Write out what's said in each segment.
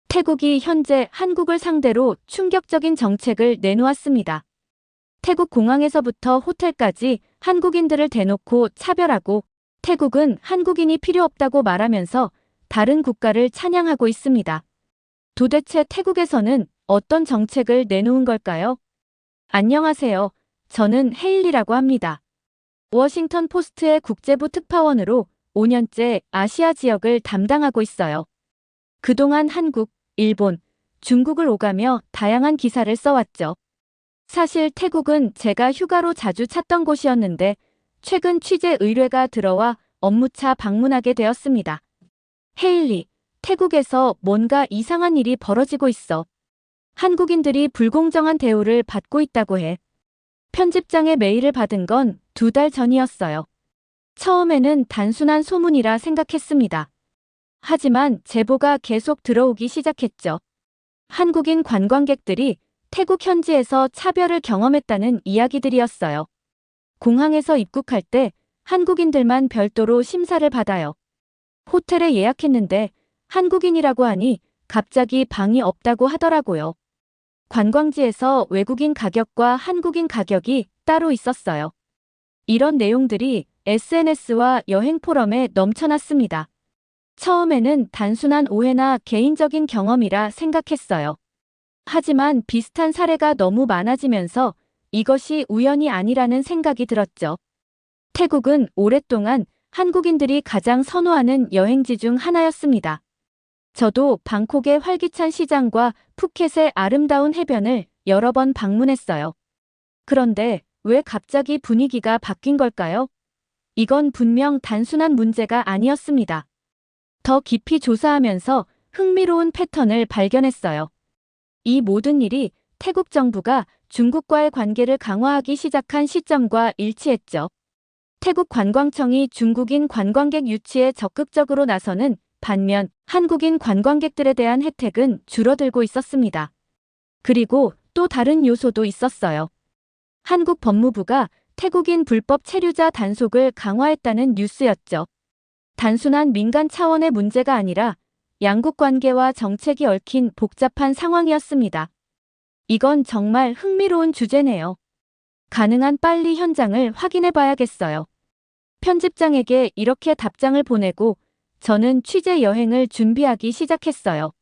태국이 현재 한국을 상대로 충격적인 정책을 내놓았습니다. 태국 공항에서부터 호텔까지 한국인들을 대놓고 차별하고 태국은 한국인이 필요 없다고 말하면서 다른 국가를 찬양하고 있습니다. 도대체 태국에서는 어떤 정책을 내놓은 걸까요? 안녕하세요. 저는 헤일리라고 합니다. 워싱턴 포스트의 국제부 특파원으로 5년째 아시아 지역을 담당하고 있어요. 그동안 한국, 일본, 중국을 오가며 다양한 기사를 써왔죠. 사실 태국은 제가 휴가로 자주 찾던 곳이었는데 최근 취재 의뢰가 들어와 업무차 방문하게 되었습니다. 헤일리, 태국에서 뭔가 이상한 일이 벌어지고 있어. 한국인들이 불공정한 대우를 받고 있다고 해. 편집장의 메일을 받은 건 2달 전이었어요. 처음에는 단순한 소문이라 생각했습니다. 하지만 제보가 계속 들어오기 시작했죠. 한국인 관광객들이 태국 현지에서 차별을 경험했다는 이야기들이었어요. 공항에서 입국할 때 한국인들만 별도로 심사를 받아요. 호텔에 예약했는데 한국인이라고 하니 갑자기 방이 없다고 하더라고요. 관광지에서 외국인 가격과 한국인 가격이 따로 있었어요. 이런 내용들이 SNS와 여행 포럼에 넘쳐났습니다. 처음에는 단순한 오해나 개인적인 경험이라 생각했어요. 하지만 비슷한 사례가 너무 많아지면서 이것이 우연이 아니라는 생각이 들었죠. 태국은 오랫동안 한국인들이 가장 선호하는 여행지 중 하나였습니다. 저도 방콕의 활기찬 시장과 푸켓의 아름다운 해변을 여러 번 방문했어요. 그런데 왜 갑자기 분위기가 바뀐 걸까요? 이건 분명 단순한 문제가 아니었습니다. 더 깊이 조사하면서 흥미로운 패턴을 발견했어요. 이 모든 일이 태국 정부가 중국과의 관계를 강화하기 시작한 시점과 일치했죠. 태국 관광청이 중국인 관광객 유치에 적극적으로 나서는 반면 한국인 관광객들에 대한 혜택은 줄어들고 있었습니다. 그리고 또 다른 요소도 있었어요. 한국 법무부가 태국인 불법 체류자 단속을 강화했다는 뉴스였죠. 단순한 민간 차원의 문제가 아니라 양국 관계와 정책이 얽힌 복잡한 상황이었습니다. 이건 정말 흥미로운 주제네요. 가능한 빨리 현장을 확인해 봐야겠어요. 편집장에게 이렇게 답장을 보내고 저는 취재 여행을 준비하기 시작했어요.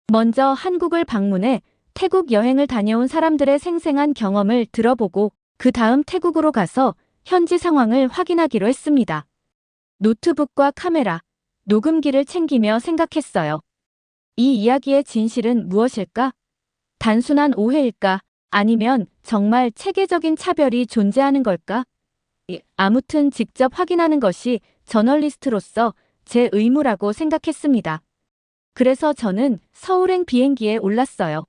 먼저 한국을 방문해 태국 여행을 다녀온 사람들의 생생한 경험을 들어보고 그 다음 태국으로 가서 현지 상황을 확인하기로 했습니다. 노트북과 카메라, 녹음기를 챙기며 생각했어요. 이 이야기의 진실은 무엇일까? 단순한 오해일까? 아니면 정말 체계적인 차별이 존재하는 걸까? 아무튼 직접 확인하는 것이 저널리스트로서 제 의무라고 생각했습니다. 그래서 저는 서울행 비행기에 올랐어요.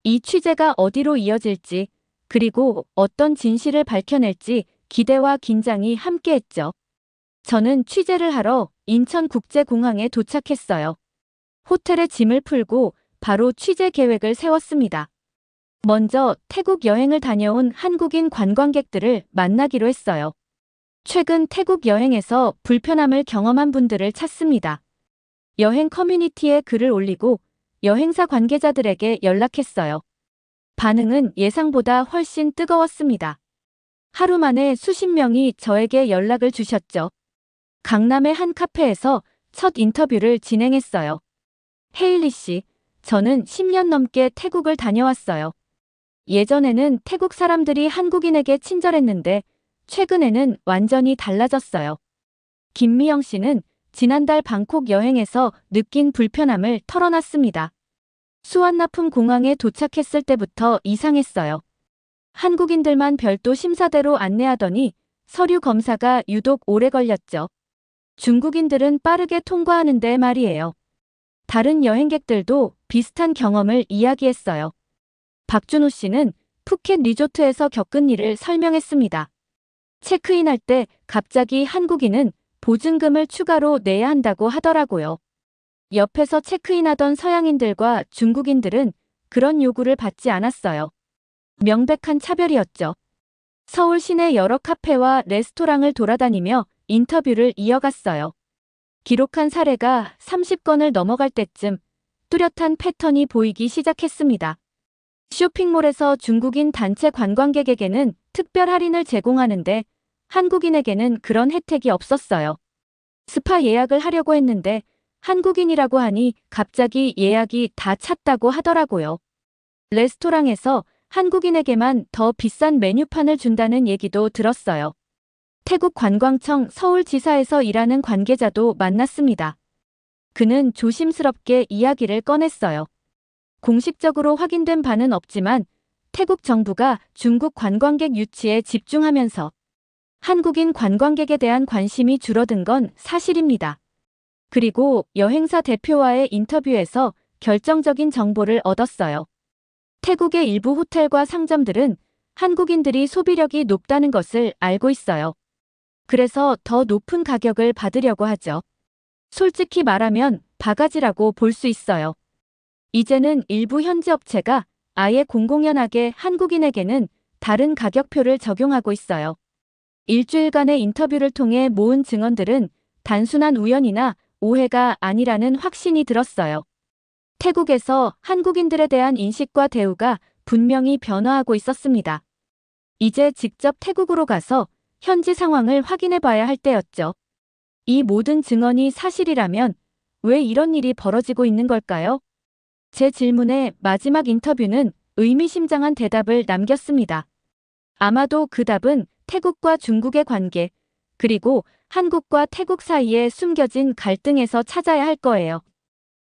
이 취재가 어디로 이어질지, 그리고 어떤 진실을 밝혀낼지 기대와 긴장이 함께했죠. 저는 취재를 하러 인천국제공항에 도착했어요. 호텔에 짐을 풀고 바로 취재 계획을 세웠습니다. 먼저 태국 여행을 다녀온 한국인 관광객들을 만나기로 했어요. 최근 태국 여행에서 불편함을 경험한 분들을 찾습니다. 여행 커뮤니티에 글을 올리고 여행사 관계자들에게 연락했어요. 반응은 예상보다 훨씬 뜨거웠습니다. 하루 만에 수십 명이 저에게 연락을 주셨죠. 강남의 한 카페에서 첫 인터뷰를 진행했어요. 헤일리 씨, 저는 10년 넘게 태국을 다녀왔어요. 예전에는 태국 사람들이 한국인에게 친절했는데 최근에는 완전히 달라졌어요. 김미영 씨는 지난달 방콕 여행에서 느낀 불편함을 털어놨습니다. 수완나품 공항에 도착했을 때부터 이상했어요. 한국인들만 별도 심사대로 안내하더니 서류 검사가 유독 오래 걸렸죠. 중국인들은 빠르게 통과하는데 말이에요. 다른 여행객들도 비슷한 경험을 이야기했어요. 박준호 씨는 푸켓 리조트에서 겪은 일을 설명했습니다. 체크인할 때 갑자기 한국인은 보증금을 추가로 내야 한다고 하더라고요. 옆에서 체크인하던 서양인들과 중국인들은 그런 요구를 받지 않았어요. 명백한 차별이었죠. 서울 시내 여러 카페와 레스토랑을 돌아다니며 인터뷰를 이어갔어요. 기록한 사례가 30건을 넘어갈 때쯤 뚜렷한 패턴이 보이기 시작했습니다. 쇼핑몰에서 중국인 단체 관광객에게는 특별 할인을 제공하는데 한국인에게는 그런 혜택이 없었어요. 스파 예약을 하려고 했는데 한국인이라고 하니 갑자기 예약이 다 찼다고 하더라고요. 레스토랑에서 한국인에게만 더 비싼 메뉴판을 준다는 얘기도 들었어요. 태국 관광청 서울지사에서 일하는 관계자도 만났습니다. 그는 조심스럽게 이야기를 꺼냈어요. 공식적으로 확인된 바는 없지만 태국 정부가 중국 관광객 유치에 집중하면서 한국인 관광객에 대한 관심이 줄어든 건 사실입니다. 그리고 여행사 대표와의 인터뷰에서 결정적인 정보를 얻었어요. 태국의 일부 호텔과 상점들은 한국인들이 소비력이 높다는 것을 알고 있어요. 그래서 더 높은 가격을 받으려고 하죠. 솔직히 말하면 바가지라고 볼 수 있어요. 이제는 일부 현지 업체가 아예 공공연하게 한국인에게는 다른 가격표를 적용하고 있어요. 일주일간의 인터뷰를 통해 모은 증언들은 단순한 우연이나 오해가 아니라는 확신이 들었어요. 태국에서 한국인들에 대한 인식과 대우가 분명히 변화하고 있었습니다. 이제 직접 태국으로 가서 현지 상황을 확인해 봐야 할 때였죠. 이 모든 증언이 사실이라면 왜 이런 일이 벌어지고 있는 걸까요? 제 질문에 마지막 인터뷰는 의미심장한 대답을 남겼습니다. 아마도 그 답은 태국과 중국의 관계, 그리고 한국과 태국 사이에 숨겨진 갈등에서 찾아야 할 거예요.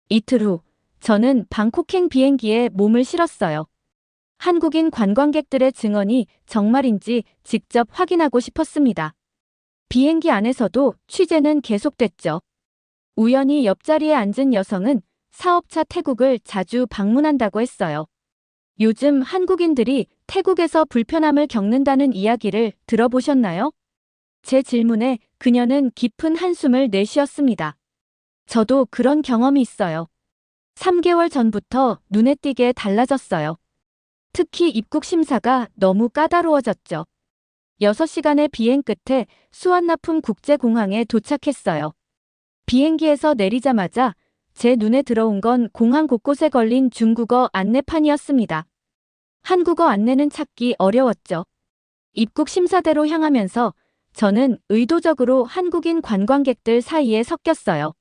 이틀 후, 저는 방콕행 비행기에 몸을 실었어요. 한국인 관광객들의 증언이 정말인지 직접 확인하고 싶었습니다. 비행기 안에서도 취재는 계속됐죠. 우연히 옆자리에 앉은 여성은 사업차 태국을 자주 방문한다고 했어요. 요즘 한국인들이 태국에서 불편함을 겪는다는 이야기를 들어보셨나요? 제 질문에 그녀는 깊은 한숨을 내쉬었습니다. 저도 그런 경험이 있어요. 3개월 전부터 눈에 띄게 달라졌어요. 특히 입국 심사가 너무 까다로워졌죠. 6시간의 비행 끝에 수완나품 국제공항에 도착했어요. 비행기에서 내리자마자 제 눈에 들어온 건 공항 곳곳에 걸린 중국어 안내판이었습니다. 한국어 안내는 찾기 어려웠죠. 입국 심사대로 향하면서 저는 의도적으로 한국인 관광객들 사이에 섞였어요.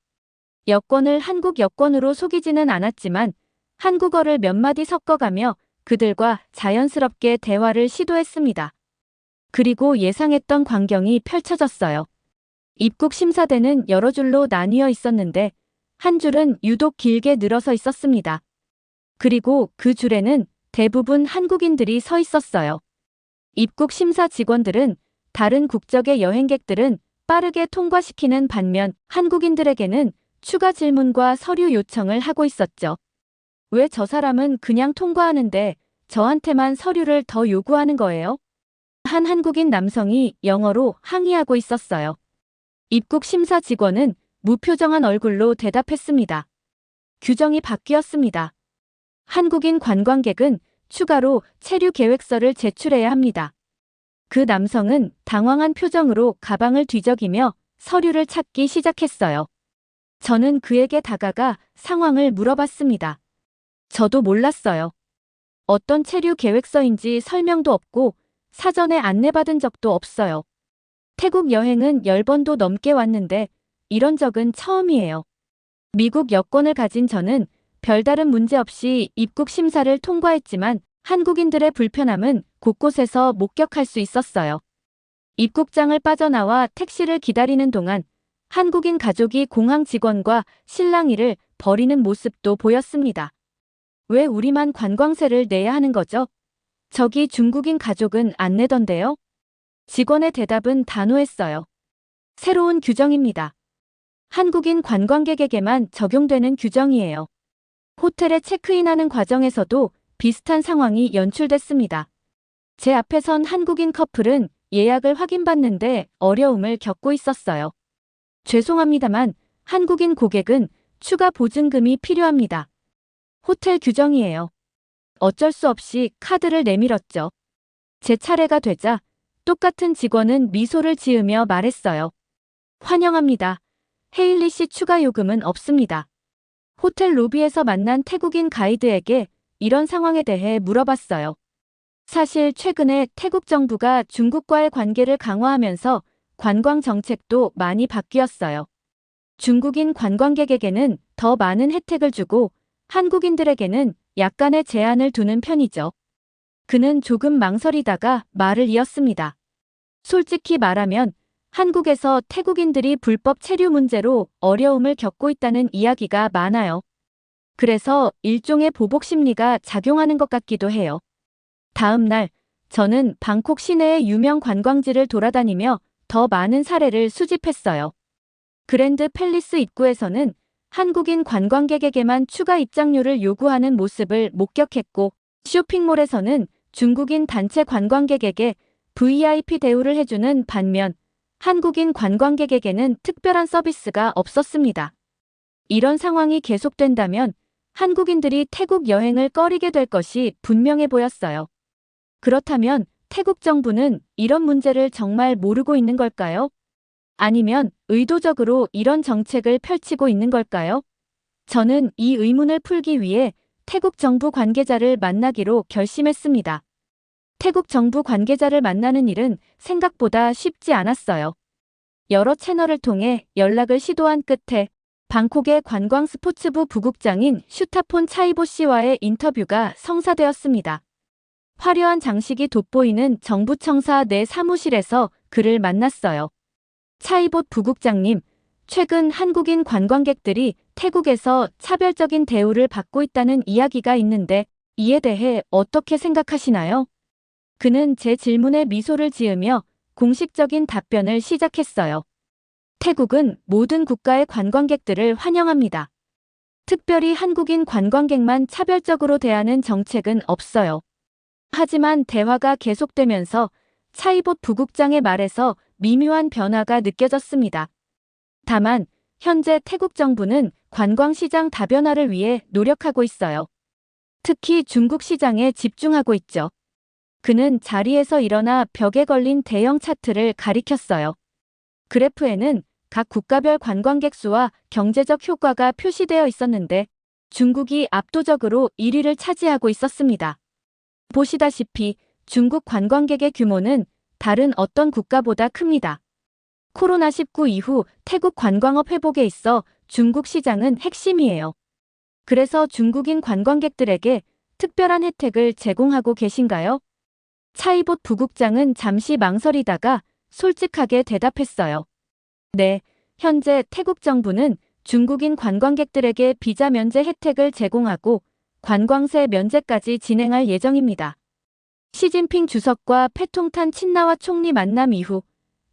여권을 한국 여권으로 속이지는 않았지만 한국어를 몇 마디 섞어가며 그들과 자연스럽게 대화를 시도했습니다. 그리고 예상했던 광경이 펼쳐졌어요. 입국 심사대는 여러 줄로 나뉘어 있었는데 한 줄은 유독 길게 늘어서 있었습니다. 그리고 그 줄에는 대부분 한국인들이 서 있었어요. 입국 심사 직원들은 다른 국적의 여행객들은 빠르게 통과시키는 반면 한국인들에게는 추가 질문과 서류 요청을 하고 있었죠. 왜 저 사람은 그냥 통과하는데 저한테만 서류를 더 요구하는 거예요? 한 한국인 남성이 영어로 항의하고 있었어요. 입국 심사 직원은 무표정한 얼굴로 대답했습니다. 규정이 바뀌었습니다. 한국인 관광객은 추가로 체류 계획서를 제출해야 합니다. 그 남성은 당황한 표정으로 가방을 뒤적이며 서류를 찾기 시작했어요. 저는 그에게 다가가 상황을 물어봤습니다. 저도 몰랐어요. 어떤 체류 계획서인지 설명도 없고 사전에 안내받은 적도 없어요. 태국 여행은 10번도 넘게 왔는데 이런 적은 처음이에요. 미국 여권을 가진 저는 별다른 문제 없이 입국 심사를 통과했지만 한국인들의 불편함은 곳곳에서 목격할 수 있었어요. 입국장을 빠져나와 택시를 기다리는 동안 한국인 가족이 공항 직원과 실랑이를 벌이는 모습도 보였습니다. 왜 우리만 관광세를 내야 하는 거죠? 저기 중국인 가족은 안 내던데요? 직원의 대답은 단호했어요. 새로운 규정입니다. 한국인 관광객에게만 적용되는 규정이에요. 호텔에 체크인하는 과정에서도 비슷한 상황이 연출됐습니다. 제 앞에 선 한국인 커플은 예약을 확인받는데 어려움을 겪고 있었어요. 죄송합니다만 한국인 고객은 추가 보증금이 필요합니다. 호텔 규정이에요. 어쩔 수 없이 카드를 내밀었죠. 제 차례가 되자 똑같은 직원은 미소를 지으며 말했어요. 환영합니다. 헤일리 씨 추가 요금은 없습니다. 호텔 로비에서 만난 태국인 가이드에게 이런 상황에 대해 물어봤어요. 사실 최근에 태국 정부가 중국과의 관계를 강화하면서 관광 정책도 많이 바뀌었어요. 중국인 관광객에게는 더 많은 혜택을 주고 한국인들에게는 약간의 제한을 두는 편이죠. 그는 조금 망설이다가 말을 이었습니다. 솔직히 말하면 한국에서 태국인들이 불법 체류 문제로 어려움을 겪고 있다는 이야기가 많아요. 그래서 일종의 보복 심리가 작용하는 것 같기도 해요. 다음 날, 저는 방콕 시내의 유명 관광지를 돌아다니며 더 많은 사례를 수집했어요. 그랜드 팰리스 입구에서는 한국인 관광객에게만 추가 입장료를 요구하는 모습을 목격했고, 쇼핑몰에서는 중국인 단체 관광객에게 VIP 대우를 해주는 반면, 한국인 관광객에게는 특별한 서비스가 없었습니다. 이런 상황이 계속된다면 한국인들이 태국 여행을 꺼리게 될 것이 분명해 보였어요. 그렇다면 태국 정부는 이런 문제를 정말 모르고 있는 걸까요? 아니면 의도적으로 이런 정책을 펼치고 있는 걸까요? 저는 이 의문을 풀기 위해 태국 정부 관계자를 만나기로 결심했습니다. 태국 정부 관계자를 만나는 일은 생각보다 쉽지 않았어요. 여러 채널을 통해 연락을 시도한 끝에 방콕의 관광 스포츠부 부국장인 슈타폰 차이보 씨와의 인터뷰가 성사되었습니다. 화려한 장식이 돋보이는 정부청사 내 사무실에서 그를 만났어요. 차이보 부국장님, 최근 한국인 관광객들이 태국에서 차별적인 대우를 받고 있다는 이야기가 있는데 이에 대해 어떻게 생각하시나요? 그는 제 질문에 미소를 지으며 공식적인 답변을 시작했어요. 태국은 모든 국가의 관광객들을 환영합니다. 특별히 한국인 관광객만 차별적으로 대하는 정책은 없어요. 하지만 대화가 계속되면서 차이봇 부국장의 말에서 미묘한 변화가 느껴졌습니다. 다만 현재 태국 정부는 관광시장 다변화를 위해 노력하고 있어요. 특히 중국 시장에 집중하고 있죠. 그는 자리에서 일어나 벽에 걸린 대형 차트를 가리켰어요. 그래프에는 각 국가별 관광객 수와 경제적 효과가 표시되어 있었는데 중국이 압도적으로 1위를 차지하고 있었습니다. 보시다시피 중국 관광객의 규모는 다른 어떤 국가보다 큽니다. 코로나19 이후 태국 관광업 회복에 있어 중국 시장은 핵심이에요. 그래서 중국인 관광객들에게 특별한 혜택을 제공하고 계신가요? 차이봇 부국장은 잠시 망설이다가 솔직하게 대답했어요. 네, 현재 태국 정부는 중국인 관광객들에게 비자 면제 혜택을 제공하고 관광세 면제까지 진행할 예정입니다. 시진핑 주석과 패통탄 친나와 총리 만남 이후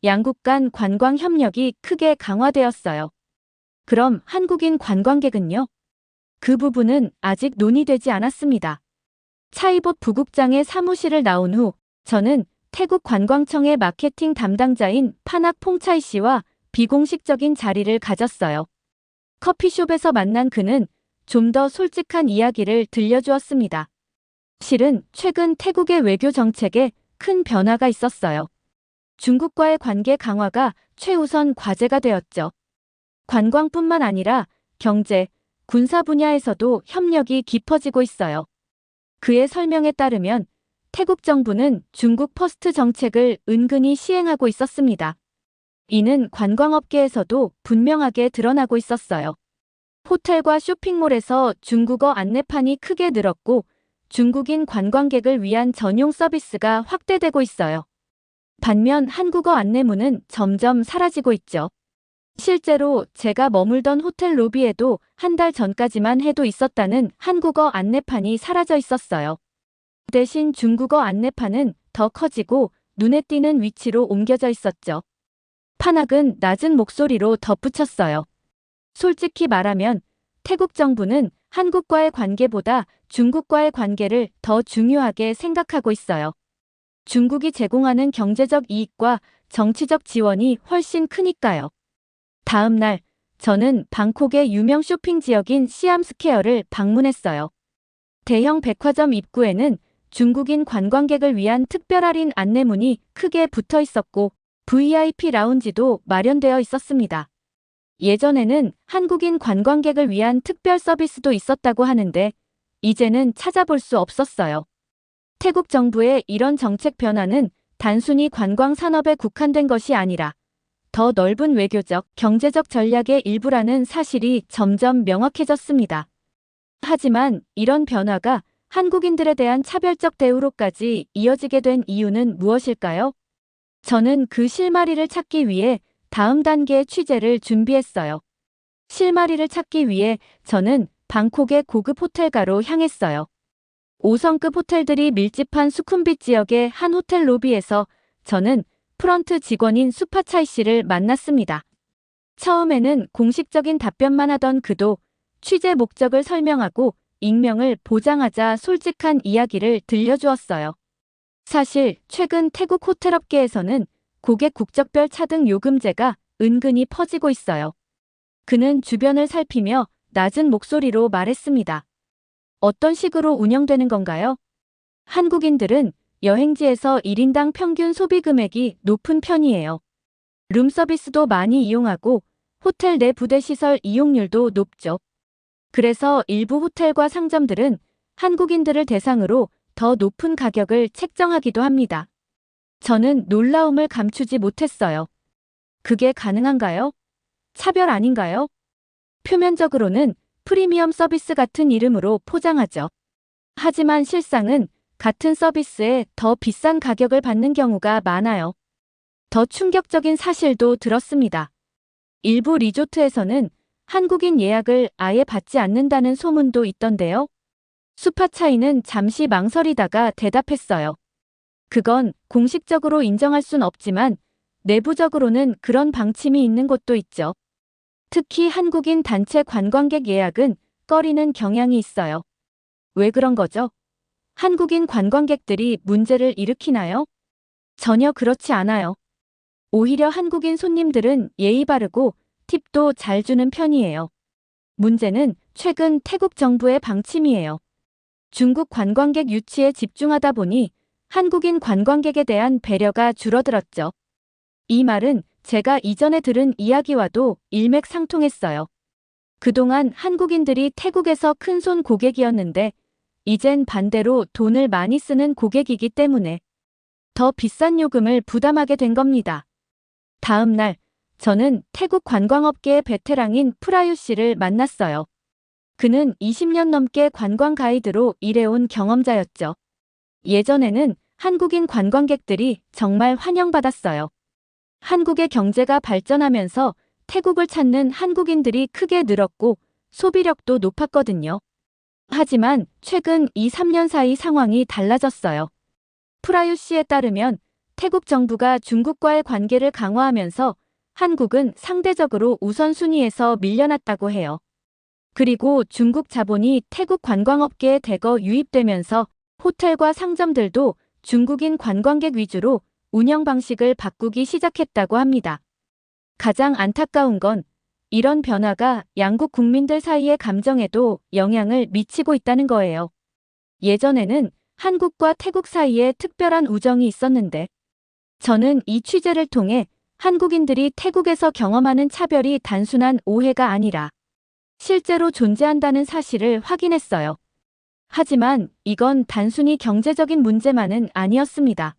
양국 간 관광 협력이 크게 강화되었어요. 그럼 한국인 관광객은요? 그 부분은 아직 논의되지 않았습니다. 차이봇 부국장의 사무실을 나온 후 저는 태국 관광청의 마케팅 담당자인 파낙 퐁차이 씨와 비공식적인 자리를 가졌어요. 커피숍에서 만난 그는 좀 더 솔직한 이야기를 들려주었습니다. 실은 최근 태국의 외교 정책에 큰 변화가 있었어요. 중국과의 관계 강화가 최우선 과제가 되었죠. 관광뿐만 아니라 경제, 군사 분야에서도 협력이 깊어지고 있어요. 그의 설명에 따르면 태국 정부는 중국 퍼스트 정책을 은근히 시행하고 있었습니다. 이는 관광업계에서도 분명하게 드러나고 있었어요. 호텔과 쇼핑몰에서 중국어 안내판이 크게 늘었고 중국인 관광객을 위한 전용 서비스가 확대되고 있어요. 반면 한국어 안내문은 점점 사라지고 있죠. 실제로 제가 머물던 호텔 로비에도 한 달 전까지만 해도 있었다는 한국어 안내판이 사라져 있었어요. 대신 중국어 안내판은 더 커지고 눈에 띄는 위치로 옮겨져 있었죠. 파낙은 낮은 목소리로 덧붙였어요. 솔직히 말하면 태국 정부는 한국과의 관계보다 중국과의 관계를 더 중요하게 생각하고 있어요. 중국이 제공하는 경제적 이익과 정치적 지원이 훨씬 크니까요. 다음 날, 저는 방콕의 유명 쇼핑 지역인 시암스퀘어를 방문했어요. 대형 백화점 입구에는 중국인 관광객을 위한 특별 할인 안내문이 크게 붙어 있었고 VIP 라운지도 마련되어 있었습니다. 예전에는 한국인 관광객을 위한 특별 서비스도 있었다고 하는데 이제는 찾아볼 수 없었어요. 태국 정부의 이런 정책 변화는 단순히 관광 산업에 국한된 것이 아니라 더 넓은 외교적, 경제적 전략의 일부라는 사실이 점점 명확해졌습니다. 하지만 이런 변화가 한국인들에 대한 차별적 대우로까지 이어지게 된 이유는 무엇일까요? 저는 그 실마리를 찾기 위해 다음 단계의 취재를 준비했어요. 실마리를 찾기 위해 저는 방콕의 고급 호텔가로 향했어요. 5성급 호텔들이 밀집한 수쿰빗 지역의 한 호텔 로비에서 저는 프런트 직원인 수파차이 씨를 만났습니다. 처음에는 공식적인 답변만 하던 그도 취재 목적을 설명하고 익명을 보장하자 솔직한 이야기를 들려주었어요. 사실 최근 태국 호텔업계에서는 고객 국적별 차등 요금제가 은근히 퍼지고 있어요. 그는 주변을 살피며 낮은 목소리로 말했습니다. 어떤 식으로 운영되는 건가요? 한국인들은 여행지에서 1인당 평균 소비 금액이 높은 편이에요. 룸서비스도 많이 이용하고 호텔 내 부대시설 이용률도 높죠. 그래서 일부 호텔과 상점들은 한국인들을 대상으로 더 높은 가격을 책정하기도 합니다. 저는 놀라움을 감추지 못했어요. 그게 가능한가요? 차별 아닌가요? 표면적으로는 프리미엄 서비스 같은 이름으로 포장하죠. 하지만 실상은 같은 서비스에 더 비싼 가격을 받는 경우가 많아요. 더 충격적인 사실도 들었습니다. 일부 리조트에서는 한국인 예약을 아예 받지 않는다는 소문도 있던데요. 수파차이는 잠시 망설이다가 대답했어요. 그건 공식적으로 인정할 순 없지만 내부적으로는 그런 방침이 있는 곳도 있죠. 특히 한국인 단체 관광객 예약은 꺼리는 경향이 있어요. 왜 그런 거죠? 한국인 관광객들이 문제를 일으키나요? 전혀 그렇지 않아요. 오히려 한국인 손님들은 예의 바르고 팁도 잘 주는 편이에요. 문제는 최근 태국 정부의 방침이에요. 중국 관광객 유치에 집중하다 보니 한국인 관광객에 대한 배려가 줄어들었죠. 이 말은 제가 이전에 들은 이야기와도 일맥상통했어요. 그동안 한국인들이 태국에서 큰손 고객이었는데 이젠 반대로 돈을 많이 쓰는 고객이기 때문에 더 비싼 요금을 부담하게 된 겁니다. 다음 날 저는 태국 관광업계의 베테랑인 프라유 씨를 만났어요. 그는 20년 넘게 관광 가이드로 일해온 경험자였죠. 예전에는 한국인 관광객들이 정말 환영받았어요. 한국의 경제가 발전하면서 태국을 찾는 한국인들이 크게 늘었고 소비력도 높았거든요. 하지만 최근 2, 3년 사이 상황이 달라졌어요. 프라유 씨에 따르면 태국 정부가 중국과의 관계를 강화하면서 한국은 상대적으로 우선순위에서 밀려났다고 해요. 그리고 중국 자본이 태국 관광업계에 대거 유입되면서 호텔과 상점들도 중국인 관광객 위주로 운영 방식을 바꾸기 시작했다고 합니다. 가장 안타까운 건 이런 변화가 양국 국민들 사이의 감정에도 영향을 미치고 있다는 거예요. 예전에는 한국과 태국 사이에 특별한 우정이 있었는데 저는 이 취재를 통해 한국인들이 태국에서 경험하는 차별이 단순한 오해가 아니라 실제로 존재한다는 사실을 확인했어요. 하지만 이건 단순히 경제적인 문제만은 아니었습니다.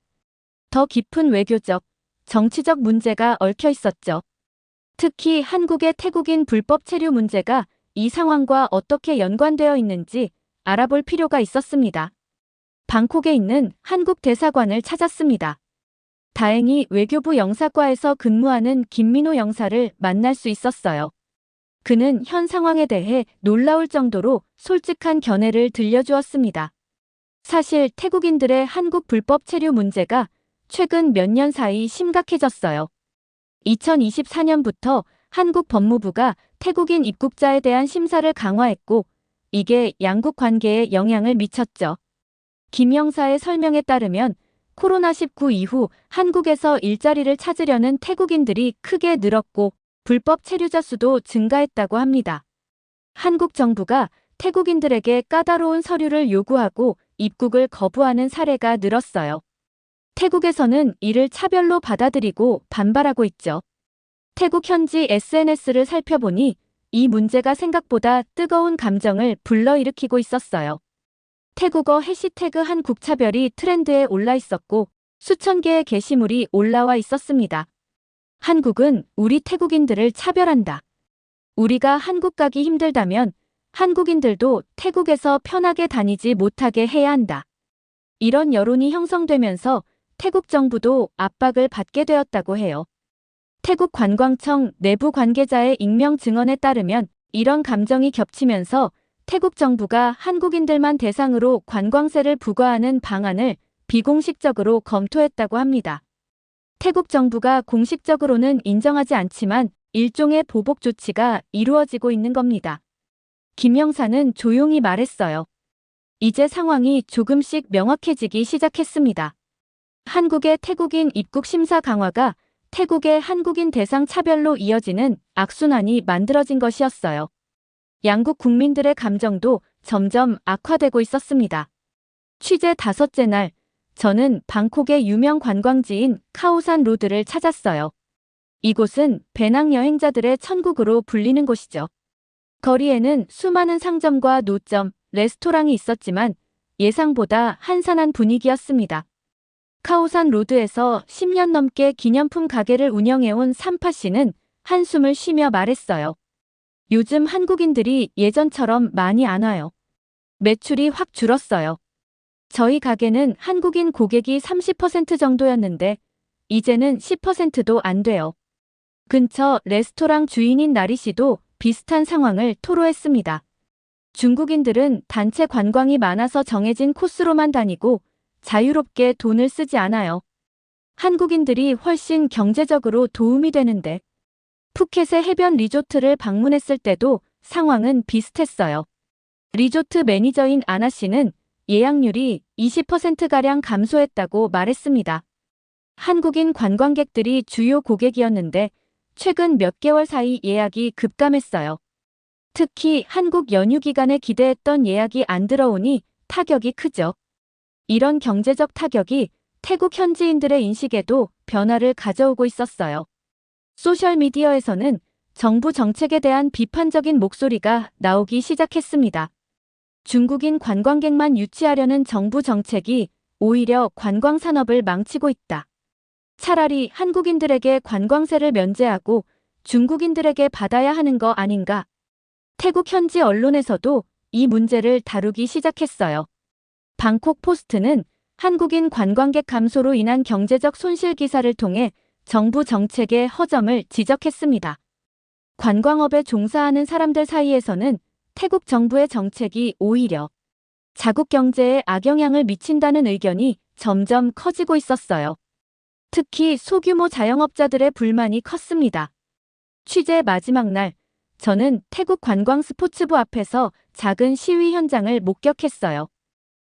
더 깊은 외교적, 정치적 문제가 얽혀 있었죠. 특히 한국의 태국인 불법 체류 문제가 이 상황과 어떻게 연관되어 있는지 알아볼 필요가 있었습니다. 방콕에 있는 한국 대사관을 찾았습니다. 다행히 외교부 영사과에서 근무하는 김민호 영사를 만날 수 있었어요. 그는 현 상황에 대해 놀라울 정도로 솔직한 견해를 들려주었습니다. 사실 태국인들의 한국 불법 체류 문제가 최근 몇 년 사이 심각해졌어요. 2024년부터 한국 법무부가 태국인 입국자에 대한 심사를 강화했고 이게 양국 관계에 영향을 미쳤죠. 김 영사의 설명에 따르면 코로나19 이후 한국에서 일자리를 찾으려는 태국인들이 크게 늘었고 불법 체류자 수도 증가했다고 합니다. 한국 정부가 태국인들에게 까다로운 서류를 요구하고 입국을 거부하는 사례가 늘었어요. 태국에서는 이를 차별로 받아들이고 반발하고 있죠. 태국 현지 SNS를 살펴보니 이 문제가 생각보다 뜨거운 감정을 불러일으키고 있었어요. 태국어 해시태그 한국차별이 트렌드에 올라 있었고 수천 개의 게시물이 올라와 있었습니다. 한국은 우리 태국인들을 차별한다. 우리가 한국 가기 힘들다면 한국인들도 태국에서 편하게 다니지 못하게 해야 한다. 이런 여론이 형성되면서 태국 정부도 압박을 받게 되었다고 해요. 태국 관광청 내부 관계자의 익명 증언에 따르면 이런 감정이 겹치면서 태국 정부가 한국인들만 대상으로 관광세를 부과하는 방안을 비공식적으로 검토했다고 합니다. 태국 정부가 공식적으로는 인정하지 않지만 일종의 보복 조치가 이루어지고 있는 겁니다. 김 형사는 조용히 말했어요. 이제 상황이 조금씩 명확해지기 시작했습니다. 한국의 태국인 입국 심사 강화가 태국의 한국인 대상 차별로 이어지는 악순환이 만들어진 것이었어요. 양국 국민들의 감정도 점점 악화되고 있었습니다. 취재 5째 날, 저는 방콕의 유명 관광지인 카오산 로드를 찾았어요. 이곳은 배낭 여행자들의 천국으로 불리는 곳이죠. 거리에는 수많은 상점과 노점, 레스토랑이 있었지만 예상보다 한산한 분위기였습니다. 카오산 로드에서 10년 넘게 기념품 가게를 운영해온 삼파 씨는 한숨을 쉬며 말했어요. 요즘 한국인들이 예전처럼 많이 안 와요. 매출이 확 줄었어요. 저희 가게는 한국인 고객이 30% 정도였는데 이제는 10%도 안 돼요. 근처 레스토랑 주인인 나리 씨도 비슷한 상황을 토로했습니다. 중국인들은 단체 관광이 많아서 정해진 코스로만 다니고 자유롭게 돈을 쓰지 않아요. 한국인들이 훨씬 경제적으로 도움이 되는데 푸켓의 해변 리조트를 방문했을 때도 상황은 비슷했어요. 리조트 매니저인 아나 씨는 예약률이 20%가량 감소했다고 말했습니다. 한국인 관광객들이 주요 고객이었는데 최근 몇 개월 사이 예약이 급감했어요. 특히 한국 연휴 기간에 기대했던 예약이 안 들어오니 타격이 크죠. 이런 경제적 타격이 태국 현지인들의 인식에도 변화를 가져오고 있었어요. 소셜미디어에서는 정부 정책에 대한 비판적인 목소리가 나오기 시작했습니다. 중국인 관광객만 유치하려는 정부 정책이 오히려 관광 산업을 망치고 있다. 차라리 한국인들에게 관광세를 면제하고 중국인들에게 받아야 하는 거 아닌가? 태국 현지 언론에서도 이 문제를 다루기 시작했어요. 방콕 포스트는 한국인 관광객 감소로 인한 경제적 손실 기사를 통해 정부 정책의 허점을 지적했습니다. 관광업에 종사하는 사람들 사이에서는 태국 정부의 정책이 오히려 자국 경제에 악영향을 미친다는 의견이 점점 커지고 있었어요. 특히 소규모 자영업자들의 불만이 컸습니다. 취재 마지막 날, 저는 태국 관광 스포츠부 앞에서 작은 시위 현장을 목격했어요.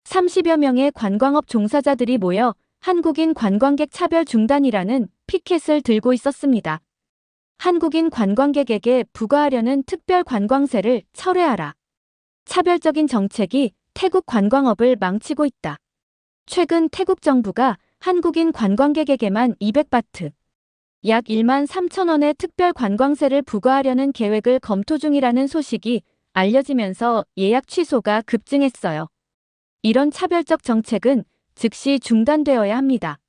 30여 명의 관광업 종사자들이 모여 한국인 관광객 차별 중단이라는 피켓을 들고 있었습니다. 한국인 관광객에게 부과하려는 특별 관광세를 철회하라. 차별적인 정책이 태국 관광업을 망치고 있다. 최근 태국 정부가 한국인 관광객에게만 200바트, 약 1만 3천 원의 특별 관광세를 부과하려는 계획을 검토 중이라는 소식이 알려지면서 예약 취소가 급증했어요. 이런 차별적 정책은 즉시 중단되어야 합니다.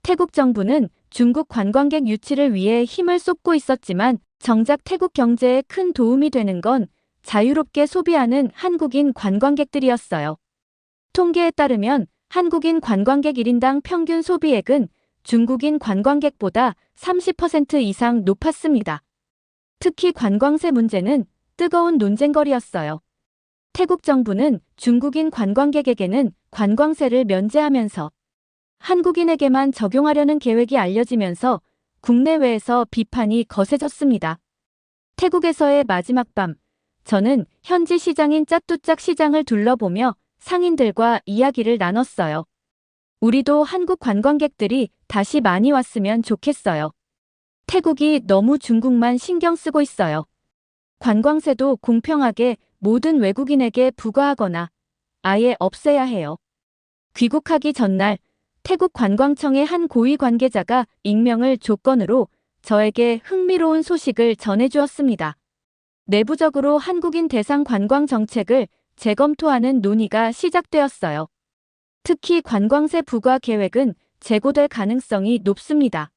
태국 정부는 중국 관광객 유치를 위해 힘을 쏟고 있었지만 정작 태국 경제에 큰 도움이 되는 건 자유롭게 소비하는 한국인 관광객들이었어요. 통계에 따르면 한국인 관광객 1인당 평균 소비액은 중국인 관광객보다 30% 이상 높았습니다. 특히 관광세 문제는 뜨거운 논쟁거리였어요. 태국 정부는 중국인 관광객에게는 관광세를 면제하면서 한국인에게만 적용하려는 계획이 알려지면서 국내외에서 비판이 거세졌습니다. 태국에서의 마지막 밤, 저는 현지 시장인 짜뚜짝 시장을 둘러보며 상인들과 이야기를 나눴어요. 우리도 한국 관광객들이 다시 많이 왔으면 좋겠어요. 태국이 너무 중국만 신경 쓰고 있어요. 관광세도 공평하게 모든 외국인에게 부과하거나 아예 없애야 해요. 귀국하기 전날 태국 관광청의 한 고위 관계자가 익명을 조건으로 저에게 흥미로운 소식을 전해주었습니다. 내부적으로 한국인 대상 관광 정책을 재검토하는 논의가 시작되었어요. 특히 관광세 부과 계획은 재고될 가능성이 높습니다.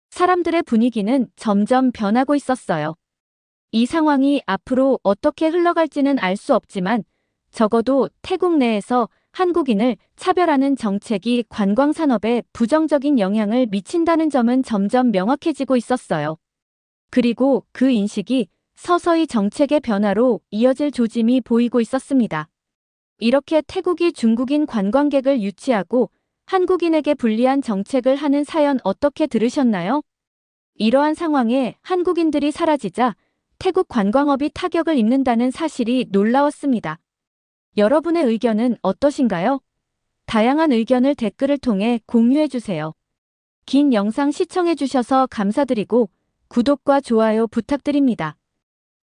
사람들의 분위기는 점점 변하고 있었어요. 이 상황이 앞으로 어떻게 흘러갈지는 알 수 없지만 적어도 태국 내에서 한국인을 차별하는 정책이 관광산업에 부정적인 영향을 미친다는 점은 점점 명확해지고 있었어요. 그리고 그 인식이 서서히 정책의 변화로 이어질 조짐이 보이고 있었습니다. 이렇게 태국이 중국인 관광객을 유치하고 한국인에게 불리한 정책을 하는 사연 어떻게 들으셨나요? 이러한 상황에 한국인들이 사라지자 태국 관광업이 타격을 입는다는 사실이 놀라웠습니다. 여러분의 의견은 어떠신가요? 다양한 의견을 댓글을 통해 공유해주세요. 긴 영상 시청해주셔서 감사드리고 구독과 좋아요 부탁드립니다.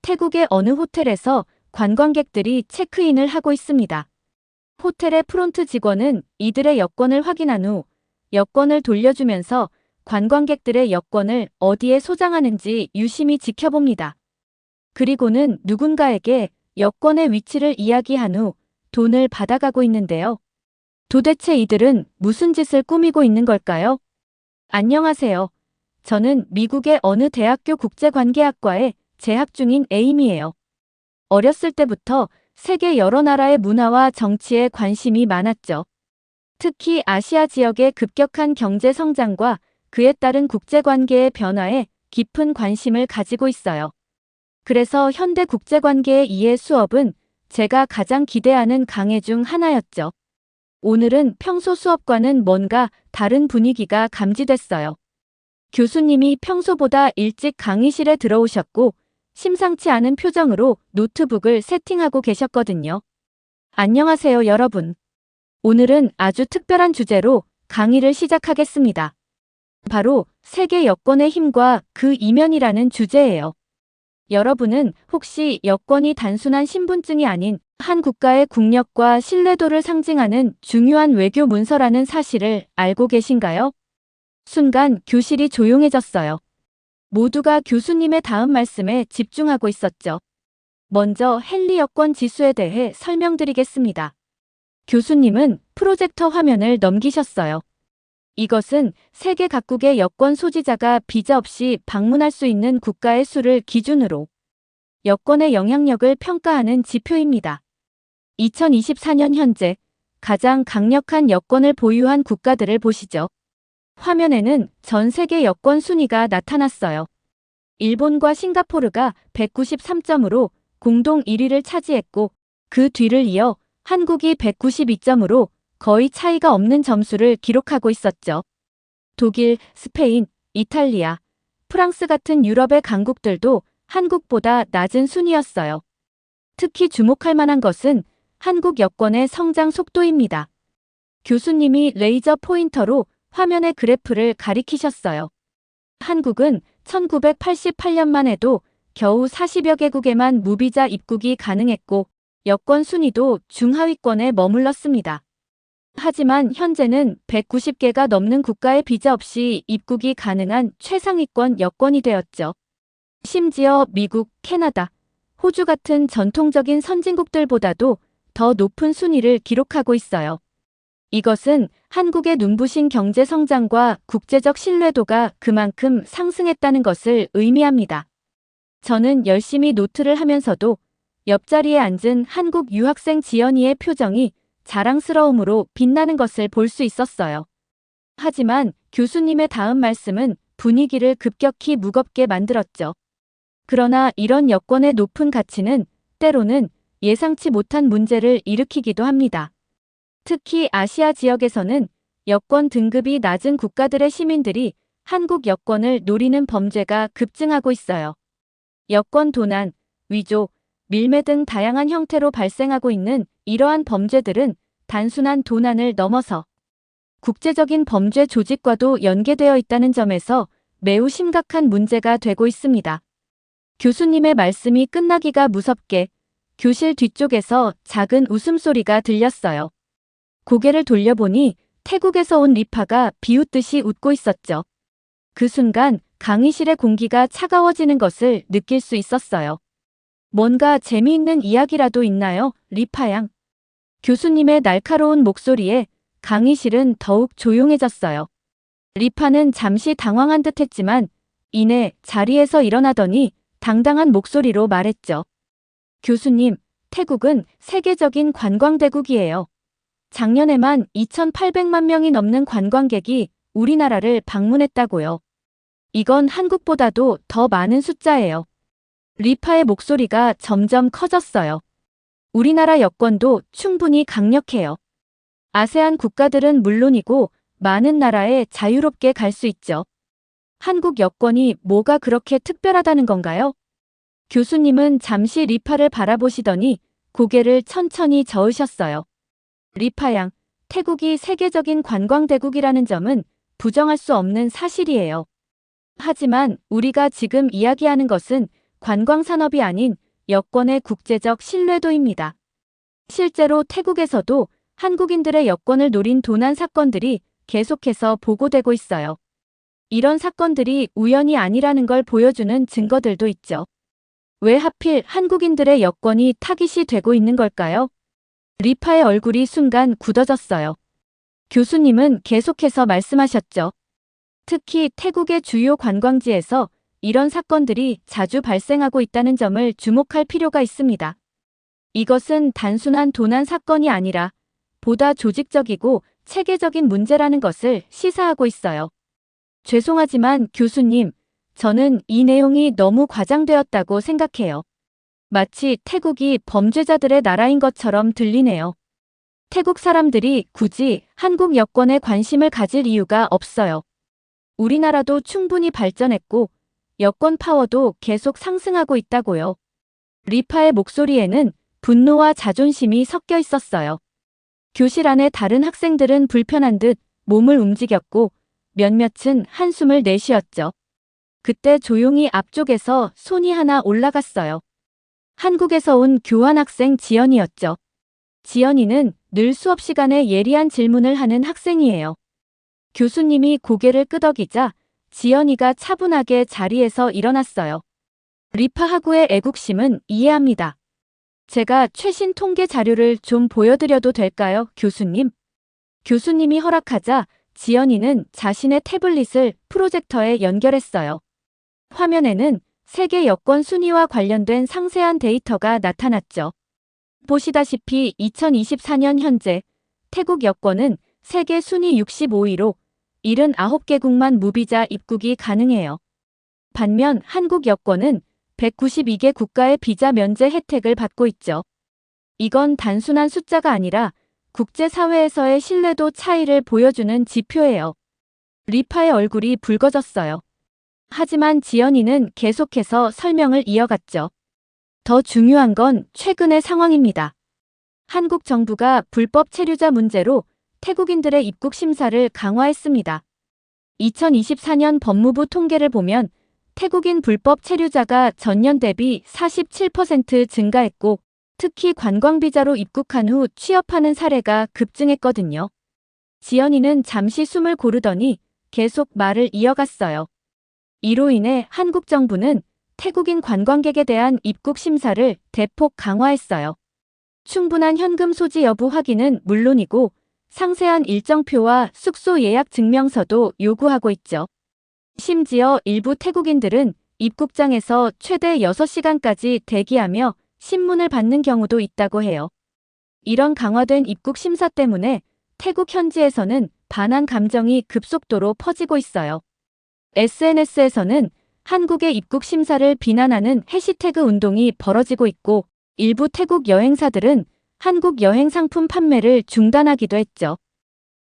태국의 어느 호텔에서 관광객들이 체크인을 하고 있습니다. 호텔의 프론트 직원은 이들의 여권을 확인한 후 여권을 돌려주면서 관광객들의 여권을 어디에 소장하는지 유심히 지켜봅니다. 그리고는 누군가에게 여권의 위치를 이야기한 후 돈을 받아가고 있는데요. 도대체 이들은 무슨 짓을 꾸미고 있는 걸까요? 안녕하세요. 저는 미국의 어느 대학교 국제관계학과에 재학 중인 에이미예요. 어렸을 때부터 세계 여러 나라의 문화와 정치에 관심이 많았죠. 특히 아시아 지역의 급격한 경제 성장과 그에 따른 국제관계의 변화에 깊은 관심을 가지고 있어요. 그래서 현대 국제관계의 이해 수업은 제가 가장 기대하는 강의 중 하나였죠. 오늘은 평소 수업과는 뭔가 다른 분위기가 감지됐어요. 교수님이 평소보다 일찍 강의실에 들어오셨고 심상치 않은 표정으로 노트북을 세팅하고 계셨거든요. 안녕하세요, 여러분. 오늘은 아주 특별한 주제로 강의를 시작하겠습니다. 바로 세계 여권의 힘과 그 이면이라는 주제예요. 여러분은 혹시 여권이 단순한 신분증이 아닌 한 국가의 국력과 신뢰도를 상징하는 중요한 외교 문서라는 사실을 알고 계신가요? 순간 교실이 조용해졌어요. 모두가 교수님의 다음 말씀에 집중하고 있었죠. 먼저 헨리 여권 지수에 대해 설명드리겠습니다. 교수님은 프로젝터 화면을 넘기셨어요. 이것은 세계 각국의 여권 소지자가 비자 없이 방문할 수 있는 국가의 수를 기준으로 여권의 영향력을 평가하는 지표입니다. 2024년 현재 가장 강력한 여권을 보유한 국가들을 보시죠. 화면에는 전 세계 여권 순위가 나타났어요. 일본과 싱가포르가 193점으로 공동 1위를 차지했고 그 뒤를 이어 한국이 192점으로 거의 차이가 없는 점수를 기록하고 있었죠. 독일, 스페인, 이탈리아, 프랑스 같은 유럽의 강국들도 한국보다 낮은 순위였어요. 특히 주목할 만한 것은 한국 여권의 성장 속도입니다. 교수님이 레이저 포인터로 화면의 그래프를 가리키셨어요. 한국은 1988년만 해도 겨우 40여 개국에만 무비자 입국이 가능했고 여권 순위도 중하위권에 머물렀습니다. 하지만 현재는 190개가 넘는 국가에 비자 없이 입국이 가능한 최상위권 여권이 되었죠. 심지어 미국, 캐나다, 호주 같은 전통적인 선진국들보다도 더 높은 순위를 기록하고 있어요. 이것은 한국의 눈부신 경제 성장과 국제적 신뢰도가 그만큼 상승했다는 것을 의미합니다. 저는 열심히 노트를 하면서도 옆자리에 앉은 한국 유학생 지연이의 표정이 자랑스러움으로 빛나는 것을 볼 수 있었어요. 하지만 교수님의 다음 말씀은 분위기를 급격히 무겁게 만들었죠. 그러나 이런 여권의 높은 가치는 때로는 예상치 못한 문제를 일으키기도 합니다. 특히 아시아 지역에서는 여권 등급이 낮은 국가들의 시민들이 한국 여권을 노리는 범죄가 급증하고 있어요. 여권 도난, 위조, 밀매 등 다양한 형태로 발생하고 있는 이러한 범죄들은 단순한 도난을 넘어서 국제적인 범죄 조직과도 연계되어 있다는 점에서 매우 심각한 문제가 되고 있습니다. 교수님의 말씀이 끝나기가 무섭게 교실 뒤쪽에서 작은 웃음소리가 들렸어요. 고개를 돌려보니 태국에서 온 리파가 비웃듯이 웃고 있었죠. 그 순간 강의실의 공기가 차가워지는 것을 느낄 수 있었어요. 뭔가 재미있는 이야기라도 있나요, 리파 양? 교수님의 날카로운 목소리에 강의실은 더욱 조용해졌어요. 리파는 잠시 당황한 듯 했지만 이내 자리에서 일어나더니 당당한 목소리로 말했죠. 교수님, 태국은 세계적인 관광대국이에요. 작년에만 2,800만 명이 넘는 관광객이 우리나라를 방문했다고요. 이건 한국보다도 더 많은 숫자예요. 리파의 목소리가 점점 커졌어요. 우리나라 여권도 충분히 강력해요. 아세안 국가들은 물론이고 많은 나라에 자유롭게 갈 수 있죠. 한국 여권이 뭐가 그렇게 특별하다는 건가요? 교수님은 잠시 리파를 바라보시더니 고개를 천천히 저으셨어요. 리파 양, 태국이 세계적인 관광대국이라는 점은 부정할 수 없는 사실이에요. 하지만 우리가 지금 이야기하는 것은 관광산업이 아닌 여권의 국제적 신뢰도입니다. 실제로 태국에서도 한국인들의 여권을 노린 도난 사건들이 계속해서 보고되고 있어요. 이런 사건들이 우연이 아니라는 걸 보여주는 증거들도 있죠. 왜 하필 한국인들의 여권이 타깃이 되고 있는 걸까요? 리파의 얼굴이 순간 굳어졌어요. 교수님은 계속해서 말씀하셨죠. 특히 태국의 주요 관광지에서 이런 사건들이 자주 발생하고 있다는 점을 주목할 필요가 있습니다. 이것은 단순한 도난 사건이 아니라 보다 조직적이고 체계적인 문제라는 것을 시사하고 있어요. 죄송하지만 교수님, 저는 이 내용이 너무 과장되었다고 생각해요. 마치 태국이 범죄자들의 나라인 것처럼 들리네요. 태국 사람들이 굳이 한국 여권에 관심을 가질 이유가 없어요. 우리나라도 충분히 발전했고 여권 파워도 계속 상승하고 있다고요. 리파의 목소리에는 분노와 자존심이 섞여 있었어요. 교실 안에 다른 학생들은 불편한 듯 몸을 움직였고 몇몇은 한숨을 내쉬었죠. 그때 조용히 앞쪽에서 손이 하나 올라갔어요. 한국에서 온 교환학생 지연이었죠. 지연이는 늘 수업 시간에 예리한 질문을 하는 학생이에요. 교수님이 고개를 끄덕이자 지연이가 차분하게 자리에서 일어났어요. 리파하고의 애국심은 이해합니다. 제가 최신 통계 자료를 좀 보여드려도 될까요, 교수님? 교수님이 허락하자 지연이는 자신의 태블릿을 프로젝터에 연결했어요. 화면에는 세계 여권 순위와 관련된 상세한 데이터가 나타났죠. 보시다시피 2024년 현재 태국 여권은 세계 순위 65위로 79개국만 무비자 입국이 가능해요. 반면 한국 여권은 192개 국가의 비자 면제 혜택을 받고 있죠. 이건 단순한 숫자가 아니라 국제사회에서의 신뢰도 차이를 보여주는 지표예요. 리파의 얼굴이 붉어졌어요. 하지만 지연이는 계속해서 설명을 이어갔죠. 더 중요한 건 최근의 상황입니다. 한국 정부가 불법 체류자 문제로 태국인들의 입국 심사를 강화했습니다. 2024년 법무부 통계를 보면 태국인 불법 체류자가 전년 대비 47% 증가했고 특히 관광비자로 입국한 후 취업하는 사례가 급증했거든요. 지연이는 잠시 숨을 고르더니 계속 말을 이어갔어요. 이로 인해 한국 정부는 태국인 관광객에 대한 입국 심사를 대폭 강화했어요. 충분한 현금 소지 여부 확인은 물론이고 상세한 일정표와 숙소 예약 증명서도 요구하고 있죠. 심지어 일부 태국인들은 입국장에서 최대 6시간까지 대기하며 신문을 받는 경우도 있다고 해요. 이런 강화된 입국 심사 때문에 태국 현지에서는 반한 감정이 급속도로 퍼지고 있어요. SNS에서는 한국의 입국 심사를 비난하는 해시태그 운동이 벌어지고 있고 일부 태국 여행사들은 한국 여행 상품 판매를 중단하기도 했죠.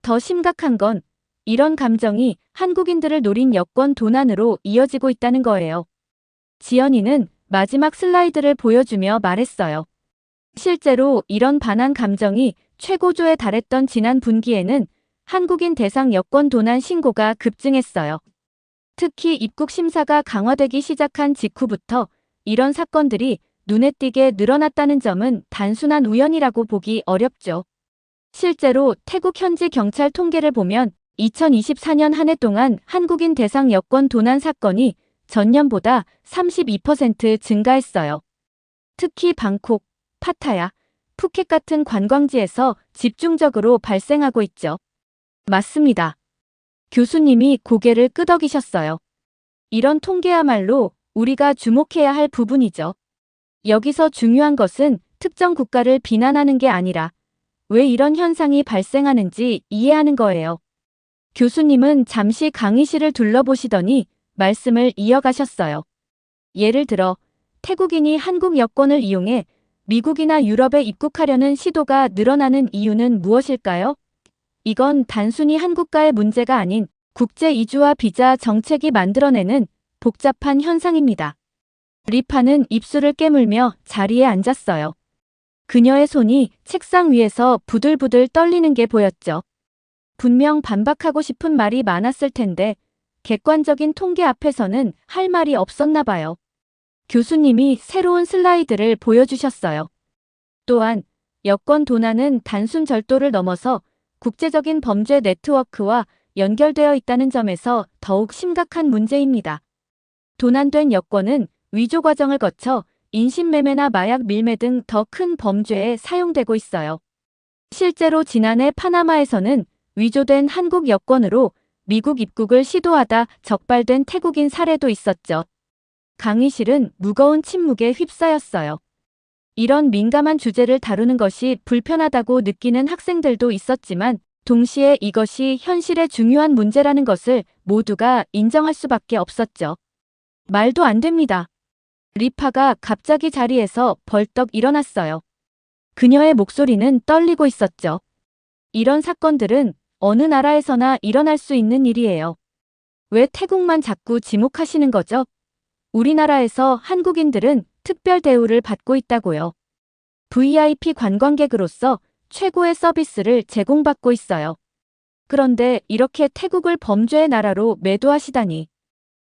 더 심각한 건 이런 감정이 한국인들을 노린 여권 도난으로 이어지고 있다는 거예요. 지연이는 마지막 슬라이드를 보여주며 말했어요. 실제로 이런 반한 감정이 최고조에 달했던 지난 분기에는 한국인 대상 여권 도난 신고가 급증했어요. 특히 입국 심사가 강화되기 시작한 직후부터 이런 사건들이 눈에 띄게 늘어났다는 점은 단순한 우연이라고 보기 어렵죠. 실제로 태국 현지 경찰 통계를 보면 2024년 한 해 동안 한국인 대상 여권 도난 사건이 전년보다 32% 증가했어요. 특히 방콕, 파타야, 푸켓 같은 관광지에서 집중적으로 발생하고 있죠. 맞습니다. 교수님이 고개를 끄덕이셨어요. 이런 통계야말로 우리가 주목해야 할 부분이죠. 여기서 중요한 것은 특정 국가를 비난하는 게 아니라 왜 이런 현상이 발생하는지 이해하는 거예요. 교수님은 잠시 강의실을 둘러보시더니 말씀을 이어가셨어요. 예를 들어 태국인이 한국 여권을 이용해 미국이나 유럽에 입국하려는 시도가 늘어나는 이유는 무엇일까요? 이건 단순히 한국과의 문제가 아닌 국제 이주와 비자 정책이 만들어내는 복잡한 현상입니다. 리파는 입술을 깨물며 자리에 앉았어요. 그녀의 손이 책상 위에서 부들부들 떨리는 게 보였죠. 분명 반박하고 싶은 말이 많았을 텐데 객관적인 통계 앞에서는 할 말이 없었나 봐요. 교수님이 새로운 슬라이드를 보여주셨어요. 또한 여권 도난은 단순 절도를 넘어서 국제적인 범죄 네트워크와 연결되어 있다는 점에서 더욱 심각한 문제입니다. 도난된 여권은 위조 과정을 거쳐 인신매매나 마약 밀매 등 더 큰 범죄에 사용되고 있어요. 실제로 지난해 파나마에서는 위조된 한국 여권으로 미국 입국을 시도하다 적발된 태국인 사례도 있었죠. 강의실은 무거운 침묵에 휩싸였어요. 이런 민감한 주제를 다루는 것이 불편하다고 느끼는 학생들도 있었지만 동시에 이것이 현실의 중요한 문제라는 것을 모두가 인정할 수밖에 없었죠. 말도 안 됩니다. 리파가 갑자기 자리에서 벌떡 일어났어요. 그녀의 목소리는 떨리고 있었죠. 이런 사건들은 어느 나라에서나 일어날 수 있는 일이에요. 왜 태국만 자꾸 지목하시는 거죠? 우리나라에서 한국인들은 특별 대우를 받고 있다고요. VIP 관광객으로서 최고의 서비스를 제공받고 있어요. 그런데 이렇게 태국을 범죄의 나라로 매도하시다니.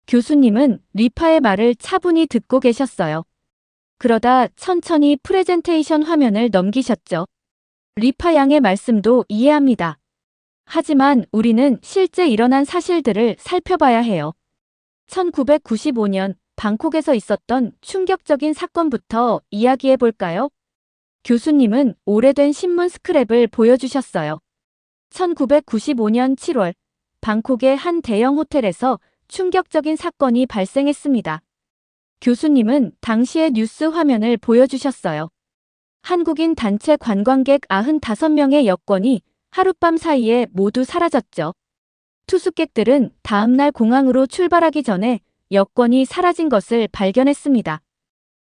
교수님은 리파의 말을 차분히 듣고 계셨어요. 그러다 천천히 프레젠테이션 화면을 넘기셨죠. 리파 양의 말씀도 이해합니다. 하지만 우리는 실제 일어난 사실들을 살펴봐야 해요. 1995년 방콕에서 있었던 충격적인 사건부터 이야기해 볼까요? 교수님은 오래된 신문 스크랩을 보여주셨어요. 1995년 7월 방콕의 한 대형 호텔에서 충격적인 사건이 발생했습니다. 교수님은 당시의 뉴스 화면을 보여주셨어요. 한국인 단체 관광객 95명의 여권이 하룻밤 사이에 모두 사라졌죠. 투숙객들은 다음날 공항으로 출발하기 전에 여권이 사라진 것을 발견했습니다.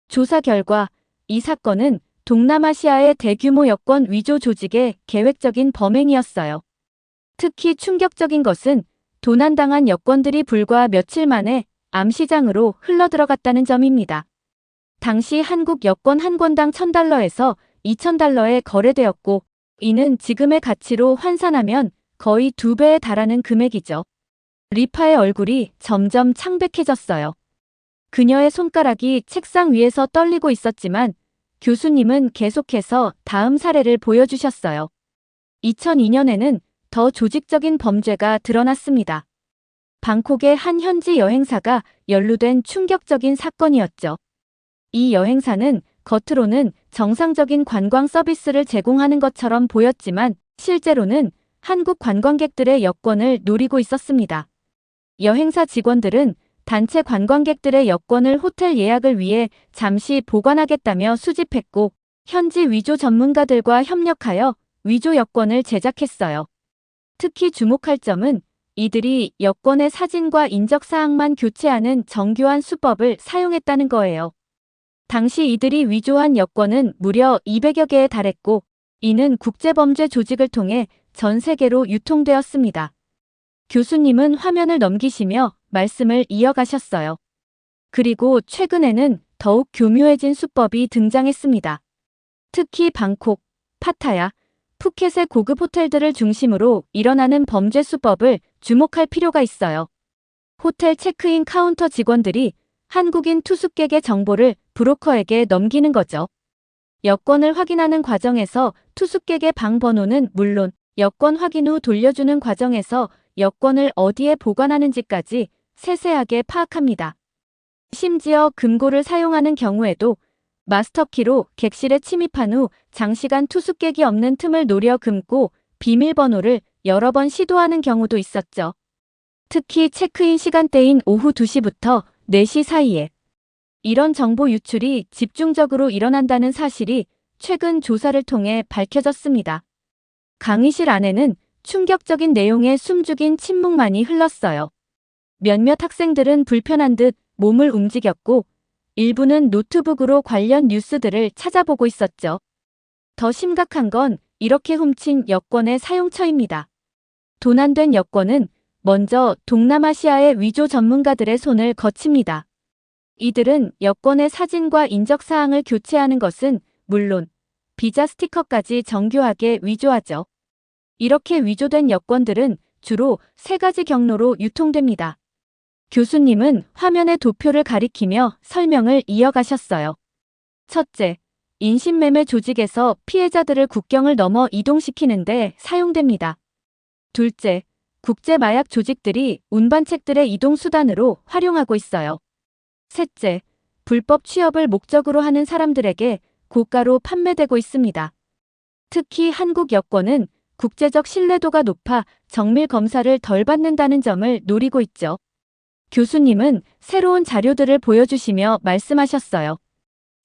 조사 결과 이 사건은 동남아시아의 대규모 여권 위조 조직의 계획적인 범행이었어요. 특히 충격적인 것은 도난당한 여권들이 불과 며칠 만에 암시장으로 흘러들어갔다는 점입니다. 당시 한국 여권 한 권당 $1,000에서 $2,000에 거래되었고 이는 지금의 가치로 환산하면 거의 2배에 달하는 금액이죠. 리파의 얼굴이 점점 창백해졌어요. 그녀의 손가락이 책상 위에서 떨리고 있었지만 교수님은 계속해서 다음 사례를 보여주셨어요. 2002년에는 더 조직적인 범죄가 드러났습니다. 방콕의 한 현지 여행사가 연루된 충격적인 사건이었죠. 이 여행사는 겉으로는 정상적인 관광 서비스를 제공하는 것처럼 보였지만 실제로는 한국 관광객들의 여권을 노리고 있었습니다. 여행사 직원들은 단체 관광객들의 여권을 호텔 예약을 위해 잠시 보관하겠다며 수집했고 현지 위조 전문가들과 협력하여 위조 여권을 제작했어요. 특히 주목할 점은 이들이 여권의 사진과 인적사항만 교체하는 정교한 수법을 사용했다는 거예요. 당시 이들이 위조한 여권은 무려 200여 개에 달했고 이는 국제범죄 조직을 통해 전 세계로 유통되었습니다. 교수님은 화면을 넘기시며 말씀을 이어가셨어요. 그리고 최근에는 더욱 교묘해진 수법이 등장했습니다. 특히 방콕, 파타야, 푸켓의 고급 호텔들을 중심으로 일어나는 범죄 수법을 주목할 필요가 있어요. 호텔 체크인 카운터 직원들이 한국인 투숙객의 정보를 브로커에게 넘기는 거죠. 여권을 확인하는 과정에서 투숙객의 방 번호는 물론 여권 확인 후 돌려주는 과정에서 여권을 어디에 보관하는지까지 세세하게 파악합니다. 심지어 금고를 사용하는 경우에도 마스터키로 객실에 침입한 후 장시간 투숙객이 없는 틈을 노려 금고 비밀번호를 여러 번 시도하는 경우도 있었죠. 특히 체크인 시간대인 오후 2시부터 4시 사이에 이런 정보 유출이 집중적으로 일어난다는 사실이 최근 조사를 통해 밝혀졌습니다. 강의실 안에는 충격적인 내용의 숨죽인 침묵만이 흘렀어요. 몇몇 학생들은 불편한 듯 몸을 움직였고 일부는 노트북으로 관련 뉴스들을 찾아보고 있었죠. 더 심각한 건 이렇게 훔친 여권의 사용처입니다. 도난된 여권은 먼저 동남아시아의 위조 전문가들의 손을 거칩니다. 이들은 여권의 사진과 인적사항을 교체하는 것은 물론 비자 스티커까지 정교하게 위조하죠. 이렇게 위조된 여권들은 주로 3가지 경로로 유통됩니다. 교수님은 화면에 도표를 가리키며 설명을 이어가셨어요. 첫째, 인신매매 조직에서 피해자들을 국경을 넘어 이동시키는데 사용됩니다. 둘째, 국제 마약 조직들이 운반책들의 이동수단으로 활용하고 있어요. 셋째, 불법 취업을 목적으로 하는 사람들에게 고가로 판매되고 있습니다. 특히 한국 여권은 국제적 신뢰도가 높아 정밀 검사를 덜 받는다는 점을 노리고 있죠. 교수님은 새로운 자료들을 보여주시며 말씀하셨어요.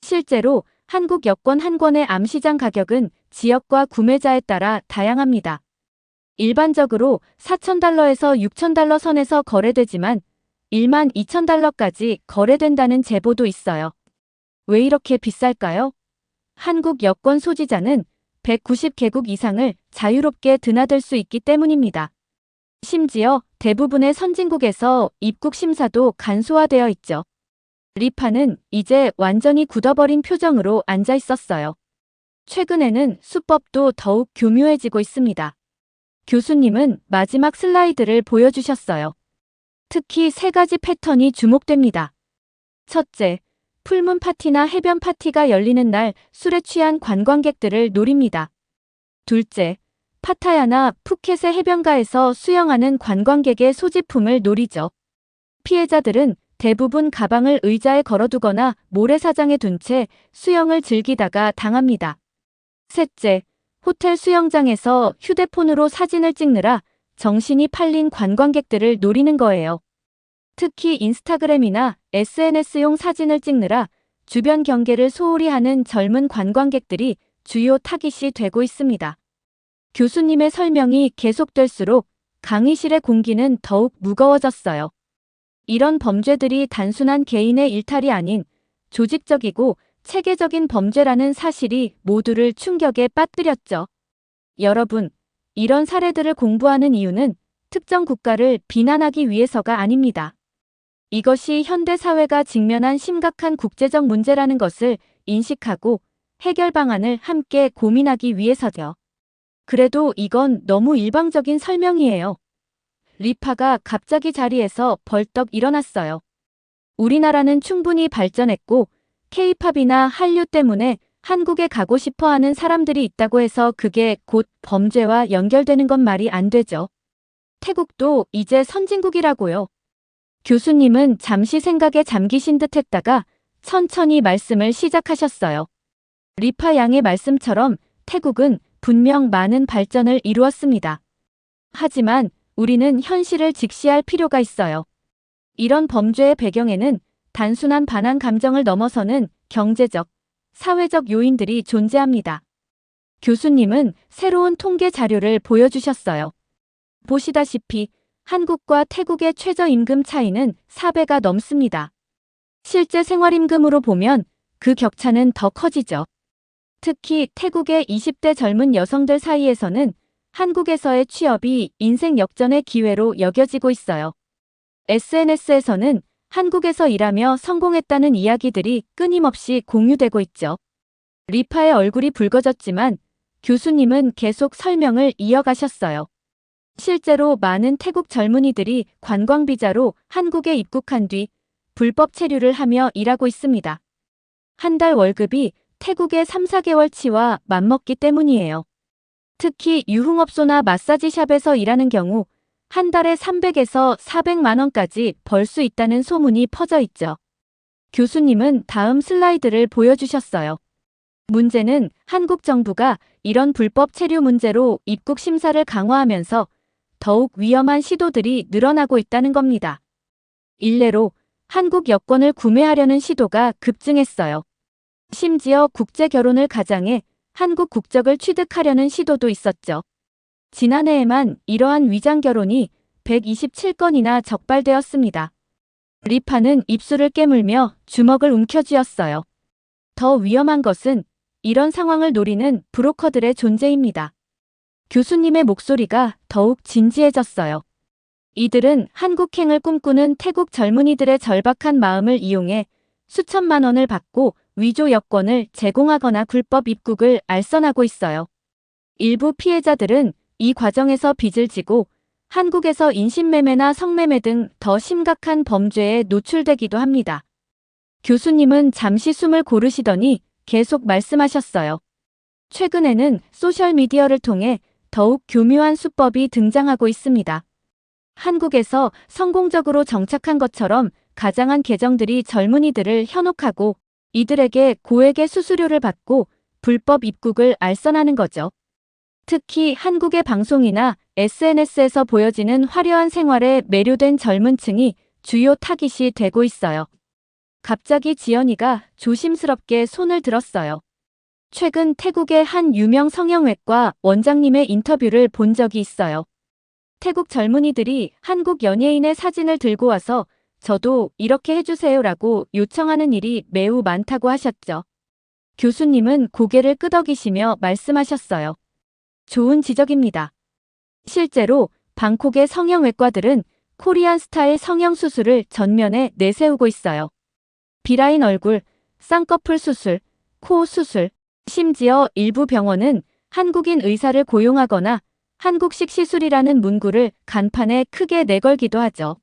실제로 한국 여권 한 권의 암시장 가격은 지역과 구매자에 따라 다양합니다. 일반적으로 4,000달러에서 6,000달러 선에서 거래되지만 12,000달러까지 거래된다는 제보도 있어요. 왜 이렇게 비쌀까요? 한국 여권 소지자는 190개국 이상을 자유롭게 드나들 수 있기 때문입니다. 심지어 대부분의 선진국에서 입국 심사도 간소화되어 있죠. 리파는 이제 완전히 굳어버린 표정으로 앉아 있었어요. 최근에는 수법도 더욱 교묘해지고 있습니다. 교수님은 마지막 슬라이드를 보여주셨어요. 특히 3가지 패턴이 주목됩니다. 첫째, 풀문 파티나 해변 파티가 열리는 날 술에 취한 관광객들을 노립니다. 둘째, 파타야나 푸켓의 해변가에서 수영하는 관광객의 소지품을 노리죠. 피해자들은 대부분 가방을 의자에 걸어두거나 모래사장에 둔 채 수영을 즐기다가 당합니다. 셋째, 호텔 수영장에서 휴대폰으로 사진을 찍느라 정신이 팔린 관광객들을 노리는 거예요. 특히 인스타그램이나 SNS용 사진을 찍느라 주변 경계를 소홀히 하는 젊은 관광객들이 주요 타깃이 되고 있습니다. 교수님의 설명이 계속될수록 강의실의 공기는 더욱 무거워졌어요. 이런 범죄들이 단순한 개인의 일탈이 아닌 조직적이고 체계적인 범죄라는 사실이 모두를 충격에 빠뜨렸죠. 여러분, 이런 사례들을 공부하는 이유는 특정 국가를 비난하기 위해서가 아닙니다. 이것이 현대 사회가 직면한 심각한 국제적 문제라는 것을 인식하고 해결 방안을 함께 고민하기 위해서죠. 그래도 이건 너무 일방적인 설명이에요. 리파가 갑자기 자리에서 벌떡 일어났어요. 우리나라는 충분히 발전했고 K-팝이나 한류 때문에 한국에 가고 싶어 하는 사람들이 있다고 해서 그게 곧 범죄와 연결되는 건 말이 안 되죠. 태국도 이제 선진국이라고요. 교수님은 잠시 생각에 잠기신 듯 했다가 천천히 말씀을 시작하셨어요. 리파 양의 말씀처럼 태국은 분명 많은 발전을 이루었습니다. 하지만 우리는 현실을 직시할 필요가 있어요. 이런 범죄의 배경에는 단순한 반한 감정을 넘어서는 경제적, 사회적 요인들이 존재합니다. 교수님은 새로운 통계 자료를 보여주셨어요. 보시다시피 한국과 태국의 최저임금 차이는 4배가 넘습니다. 실제 생활임금으로 보면 그 격차는 더 커지죠. 특히 태국의 20대 젊은 여성들 사이에서는 한국에서의 취업이 인생 역전의 기회로 여겨지고 있어요. SNS에서는 한국에서 일하며 성공했다는 이야기들이 끊임없이 공유되고 있죠. 리파의 얼굴이 붉어졌지만 교수님은 계속 설명을 이어가셨어요. 실제로 많은 태국 젊은이들이 관광비자로 한국에 입국한 뒤 불법 체류를 하며 일하고 있습니다. 한 달 월급이 태국의 3, 4개월치와 맞먹기 때문이에요. 특히 유흥업소나 마사지샵에서 일하는 경우 한 달에 300에서 400만 원까지 벌 수 있다는 소문이 퍼져 있죠. 교수님은 다음 슬라이드를 보여주셨어요. 문제는 한국 정부가 이런 불법 체류 문제로 입국 심사를 강화하면서 더욱 위험한 시도들이 늘어나고 있다는 겁니다. 일례로 한국 여권을 구매하려는 시도가 급증했어요. 심지어 국제 결혼을 가장해 한국 국적을 취득하려는 시도도 있었죠. 지난해에만 이러한 위장 결혼이 127건이나 적발되었습니다. 리파는 입술을 깨물며 주먹을 움켜쥐었어요. 더 위험한 것은 이런 상황을 노리는 브로커들의 존재입니다. 교수님의 목소리가 더욱 진지해졌어요. 이들은 한국행을 꿈꾸는 태국 젊은이들의 절박한 마음을 이용해 수천만 원을 받고 위조 여권을 제공하거나 불법 입국을 알선하고 있어요. 일부 피해자들은 이 과정에서 빚을 지고 한국에서 인신매매나 성매매 등 더 심각한 범죄에 노출되기도 합니다. 교수님은 잠시 숨을 고르시더니 계속 말씀하셨어요. 최근에는 소셜미디어를 통해 더욱 교묘한 수법이 등장하고 있습니다. 한국에서 성공적으로 정착한 것처럼 가장한 계정들이 젊은이들을 현혹하고 이들에게 고액의 수수료를 받고 불법 입국을 알선하는 거죠. 특히 한국의 방송이나 SNS에서 보여지는 화려한 생활에 매료된 젊은 층이 주요 타깃이 되고 있어요. 갑자기 지연이가 조심스럽게 손을 들었어요. 최근 태국의 한 유명 성형외과 원장님의 인터뷰를 본 적이 있어요. 태국 젊은이들이 한국 연예인의 사진을 들고 와서 저도 이렇게 해주세요라고 요청하는 일이 매우 많다고 하셨죠. 교수님은 고개를 끄덕이시며 말씀하셨어요. 좋은 지적입니다. 실제로 방콕의 성형외과들은 코리안 스타일 성형수술을 전면에 내세우고 있어요. 비라인 얼굴, 쌍꺼풀 수술, 코 수술, 심지어 일부 병원은 한국인 의사를 고용하거나 한국식 시술이라는 문구를 간판에 크게 내걸기도 하죠.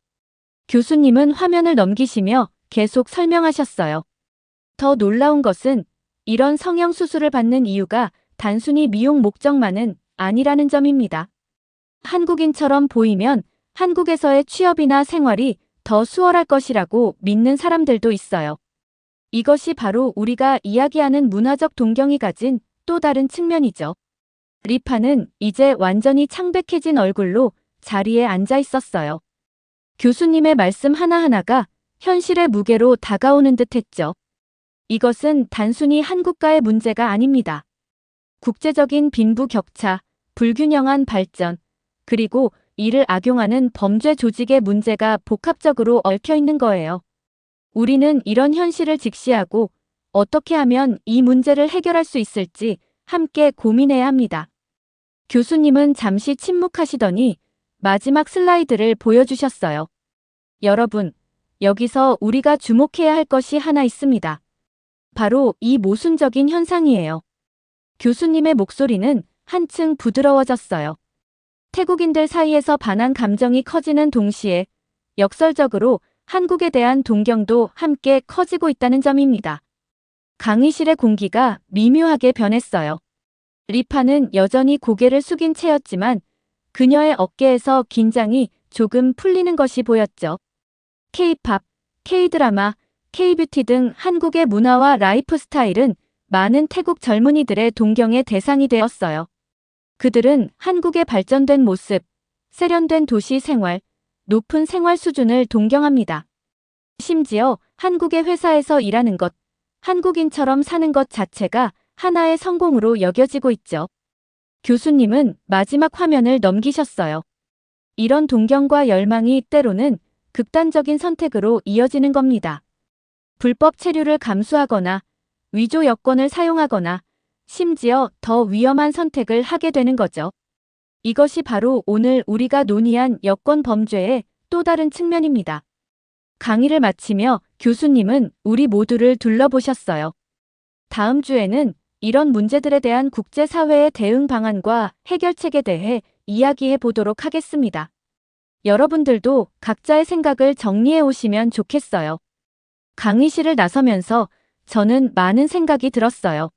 교수님은 화면을 넘기시며 계속 설명하셨어요. 더 놀라운 것은 이런 성형 수술을 받는 이유가 단순히 미용 목적만은 아니라는 점입니다. 한국인처럼 보이면 한국에서의 취업이나 생활이 더 수월할 것이라고 믿는 사람들도 있어요. 이것이 바로 우리가 이야기하는 문화적 동경이 가진 또 다른 측면이죠. 리파는 이제 완전히 창백해진 얼굴로 자리에 앉아 있었어요. 교수님의 말씀 하나하나가 현실의 무게로 다가오는 듯 했죠. 이것은 단순히 한국과의 문제가 아닙니다. 국제적인 빈부 격차, 불균형한 발전, 그리고 이를 악용하는 범죄 조직의 문제가 복합적으로 얽혀 있는 거예요. 우리는 이런 현실을 직시하고 어떻게 하면 이 문제를 해결할 수 있을지 함께 고민해야 합니다. 교수님은 잠시 침묵하시더니 마지막 슬라이드를 보여주셨어요. 여러분, 여기서 우리가 주목해야 할 것이 하나 있습니다. 바로 이 모순적인 현상이에요. 교수님의 목소리는 한층 부드러워졌어요. 태국인들 사이에서 반한 감정이 커지는 동시에 역설적으로 한국에 대한 동경도 함께 커지고 있다는 점입니다. 강의실의 공기가 미묘하게 변했어요. 리파는 여전히 고개를 숙인 채였지만 그녀의 어깨에서 긴장이 조금 풀리는 것이 보였죠. K-팝, K-드라마, K-뷰티 등 한국의 문화와 라이프 스타일은 많은 태국 젊은이들의 동경의 대상이 되었어요. 그들은 한국의 발전된 모습, 세련된 도시 생활, 높은 생활 수준을 동경합니다. 심지어 한국의 회사에서 일하는 것, 한국인처럼 사는 것 자체가 하나의 성공으로 여겨지고 있죠. 교수님은 마지막 화면을 넘기셨어요. 이런 동경과 열망이 때로는 극단적인 선택으로 이어지는 겁니다. 불법 체류를 감수하거나 위조 여권을 사용하거나 심지어 더 위험한 선택을 하게 되는 거죠. 이것이 바로 오늘 우리가 논의한 여권 범죄의 또 다른 측면입니다. 강의를 마치며 교수님은 우리 모두를 둘러보셨어요. 다음 주에는 이런 문제들에 대한 국제사회의 대응 방안과 해결책에 대해 이야기해 보도록 하겠습니다. 여러분들도 각자의 생각을 정리해 오시면 좋겠어요. 강의실을 나서면서 저는 많은 생각이 들었어요.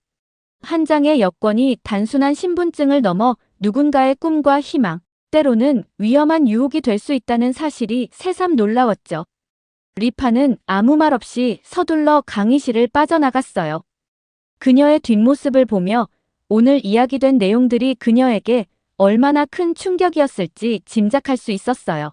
한 장의 여권이 단순한 신분증을 넘어 누군가의 꿈과 희망, 때로는 위험한 유혹이 될 수 있다는 사실이 새삼 놀라웠죠. 리파는 아무 말 없이 서둘러 강의실을 빠져나갔어요. 그녀의 뒷모습을 보며 오늘 이야기된 내용들이 그녀에게 얼마나 큰 충격이었을지 짐작할 수 있었어요.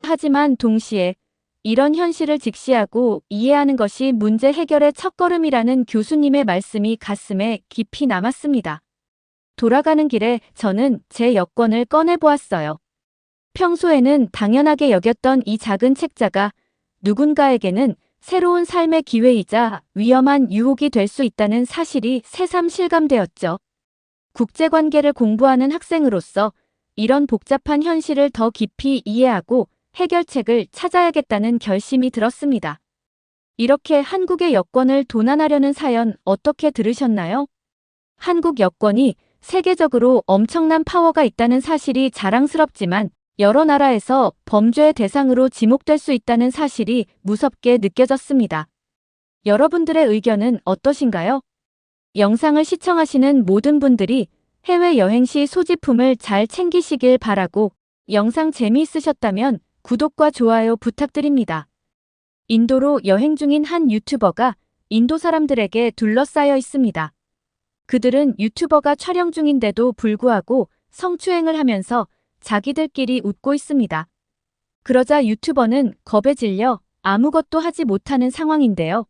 하지만 동시에 이런 현실을 직시하고 이해하는 것이 문제 해결의 첫걸음이라는 교수님의 말씀이 가슴에 깊이 남았습니다. 돌아가는 길에 저는 제 여권을 꺼내보았어요. 평소에는 당연하게 여겼던 이 작은 책자가 누군가에게는 새로운 삶의 기회이자 위험한 유혹이 될 수 있다는 사실이 새삼 실감되었죠. 국제관계를 공부하는 학생으로서 이런 복잡한 현실을 더 깊이 이해하고 해결책을 찾아야겠다는 결심이 들었습니다. 이렇게 한국의 여권을 도난하려는 사연 어떻게 들으셨나요? 한국 여권이 세계적으로 엄청난 파워가 있다는 사실이 자랑스럽지만 여러 나라에서 범죄의 대상으로 지목될 수 있다는 사실이 무섭게 느껴졌습니다. 여러분들의 의견은 어떠신가요? 영상을 시청하시는 모든 분들이 해외여행 시 소지품을 잘 챙기시길 바라고 영상 재미있으셨다면 구독과 좋아요 부탁드립니다. 인도로 여행 중인 한 유튜버가 인도 사람들에게 둘러싸여 있습니다. 그들은 유튜버가 촬영 중인데도 불구하고 성추행을 하면서 자기들끼리 웃고 있습니다. 그러자 유튜버는 겁에 질려 아무것도 하지 못하는 상황인데요.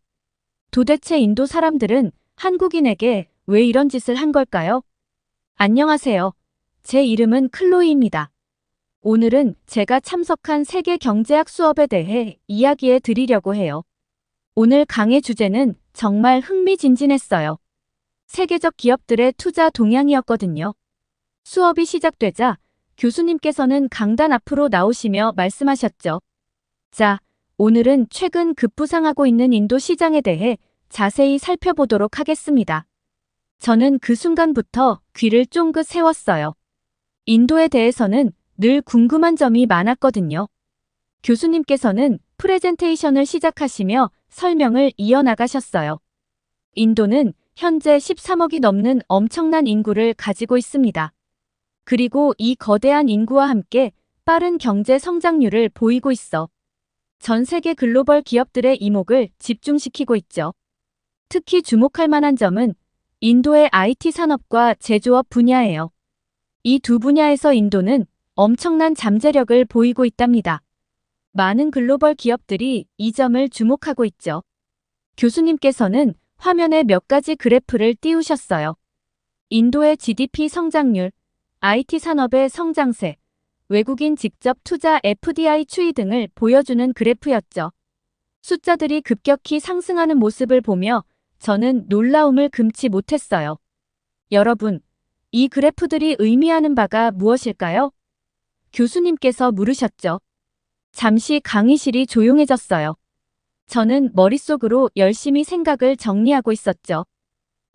도대체 인도 사람들은 한국인에게 왜 이런 짓을 한 걸까요? 안녕하세요. 제 이름은 클로이입니다. 오늘은 제가 참석한 세계 경제학 수업에 대해 이야기해 드리려고 해요. 오늘 강의 주제는 정말 흥미진진했어요. 세계적 기업들의 투자 동향이었거든요. 수업이 시작되자 교수님께서는 강단 앞으로 나오시며 말씀하셨죠. 자, 오늘은 최근 급부상하고 있는 인도 시장에 대해 자세히 살펴보도록 하겠습니다. 저는 그 순간부터 귀를 쫑긋 세웠어요. 인도에 대해서는 늘 궁금한 점이 많았거든요. 교수님께서는 프레젠테이션을 시작하시며 설명을 이어나가셨어요. 인도는 현재 13억이 넘는 엄청난 인구를 가지고 있습니다. 그리고 이 거대한 인구와 함께 빠른 경제 성장률을 보이고 있어 전 세계 글로벌 기업들의 이목을 집중시키고 있죠. 특히 주목할 만한 점은 인도의 IT 산업과 제조업 분야예요. 이 두 분야에서 인도는 엄청난 잠재력을 보이고 있답니다. 많은 글로벌 기업들이 이 점을 주목하고 있죠. 교수님께서는 화면에 몇 가지 그래프를 띄우셨어요. 인도의 GDP 성장률, IT 산업의 성장세, 외국인 직접 투자 FDI 추이 등을 보여주는 그래프였죠. 숫자들이 급격히 상승하는 모습을 보며 저는 놀라움을 금치 못했어요. 여러분, 이 그래프들이 의미하는 바가 무엇일까요? 교수님께서 물으셨죠. 잠시 강의실이 조용해졌어요. 저는 머릿속으로 열심히 생각을 정리하고 있었죠.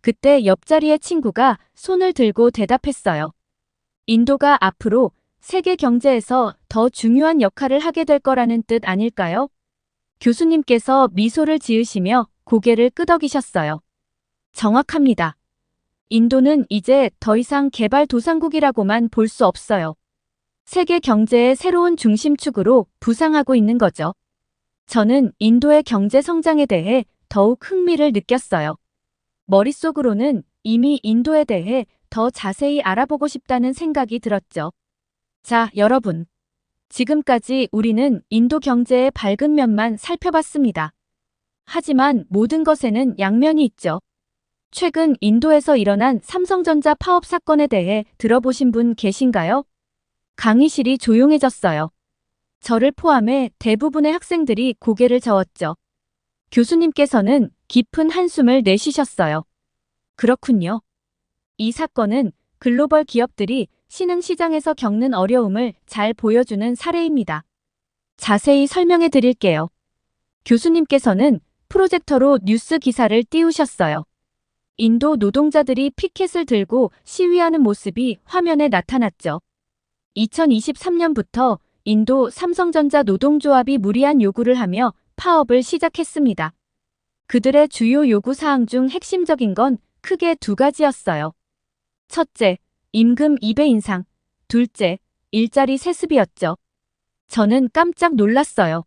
그때 옆자리의 친구가 손을 들고 대답했어요. 인도가 앞으로 세계 경제에서 더 중요한 역할을 하게 될 거라는 뜻 아닐까요? 교수님께서 미소를 지으시며 고개를 끄덕이셨어요. 정확합니다. 인도는 이제 더 이상 개발도상국이라고만 볼 수 없어요. 세계 경제의 새로운 중심축으로 부상하고 있는 거죠. 저는 인도의 경제 성장에 대해 더욱 흥미를 느꼈어요. 머릿속으로는 이미 인도에 대해 더 자세히 알아보고 싶다는 생각이 들었죠. 자, 여러분. 지금까지 우리는 인도 경제의 밝은 면만 살펴봤습니다. 하지만 모든 것에는 양면이 있죠. 최근 인도에서 일어난 삼성전자 파업 사건에 대해 들어보신 분 계신가요? 강의실이 조용해졌어요. 저를 포함해 대부분의 학생들이 고개를 저었죠. 교수님께서는 깊은 한숨을 내쉬셨어요. 그렇군요. 이 사건은 글로벌 기업들이 신흥시장에서 겪는 어려움을 잘 보여주는 사례입니다. 자세히 설명해 드릴게요. 교수님께서는 프로젝터로 뉴스 기사를 띄우셨어요. 인도 노동자들이 피켓을 들고 시위하는 모습이 화면에 나타났죠. 2023년부터 인도 삼성전자 노동조합이 무리한 요구를 하며 파업을 시작했습니다. 그들의 주요 요구 사항 중 핵심적인 건 크게 두 가지였어요. 첫째, 임금 2배 인상. 둘째, 일자리 세습이었죠. 저는 깜짝 놀랐어요.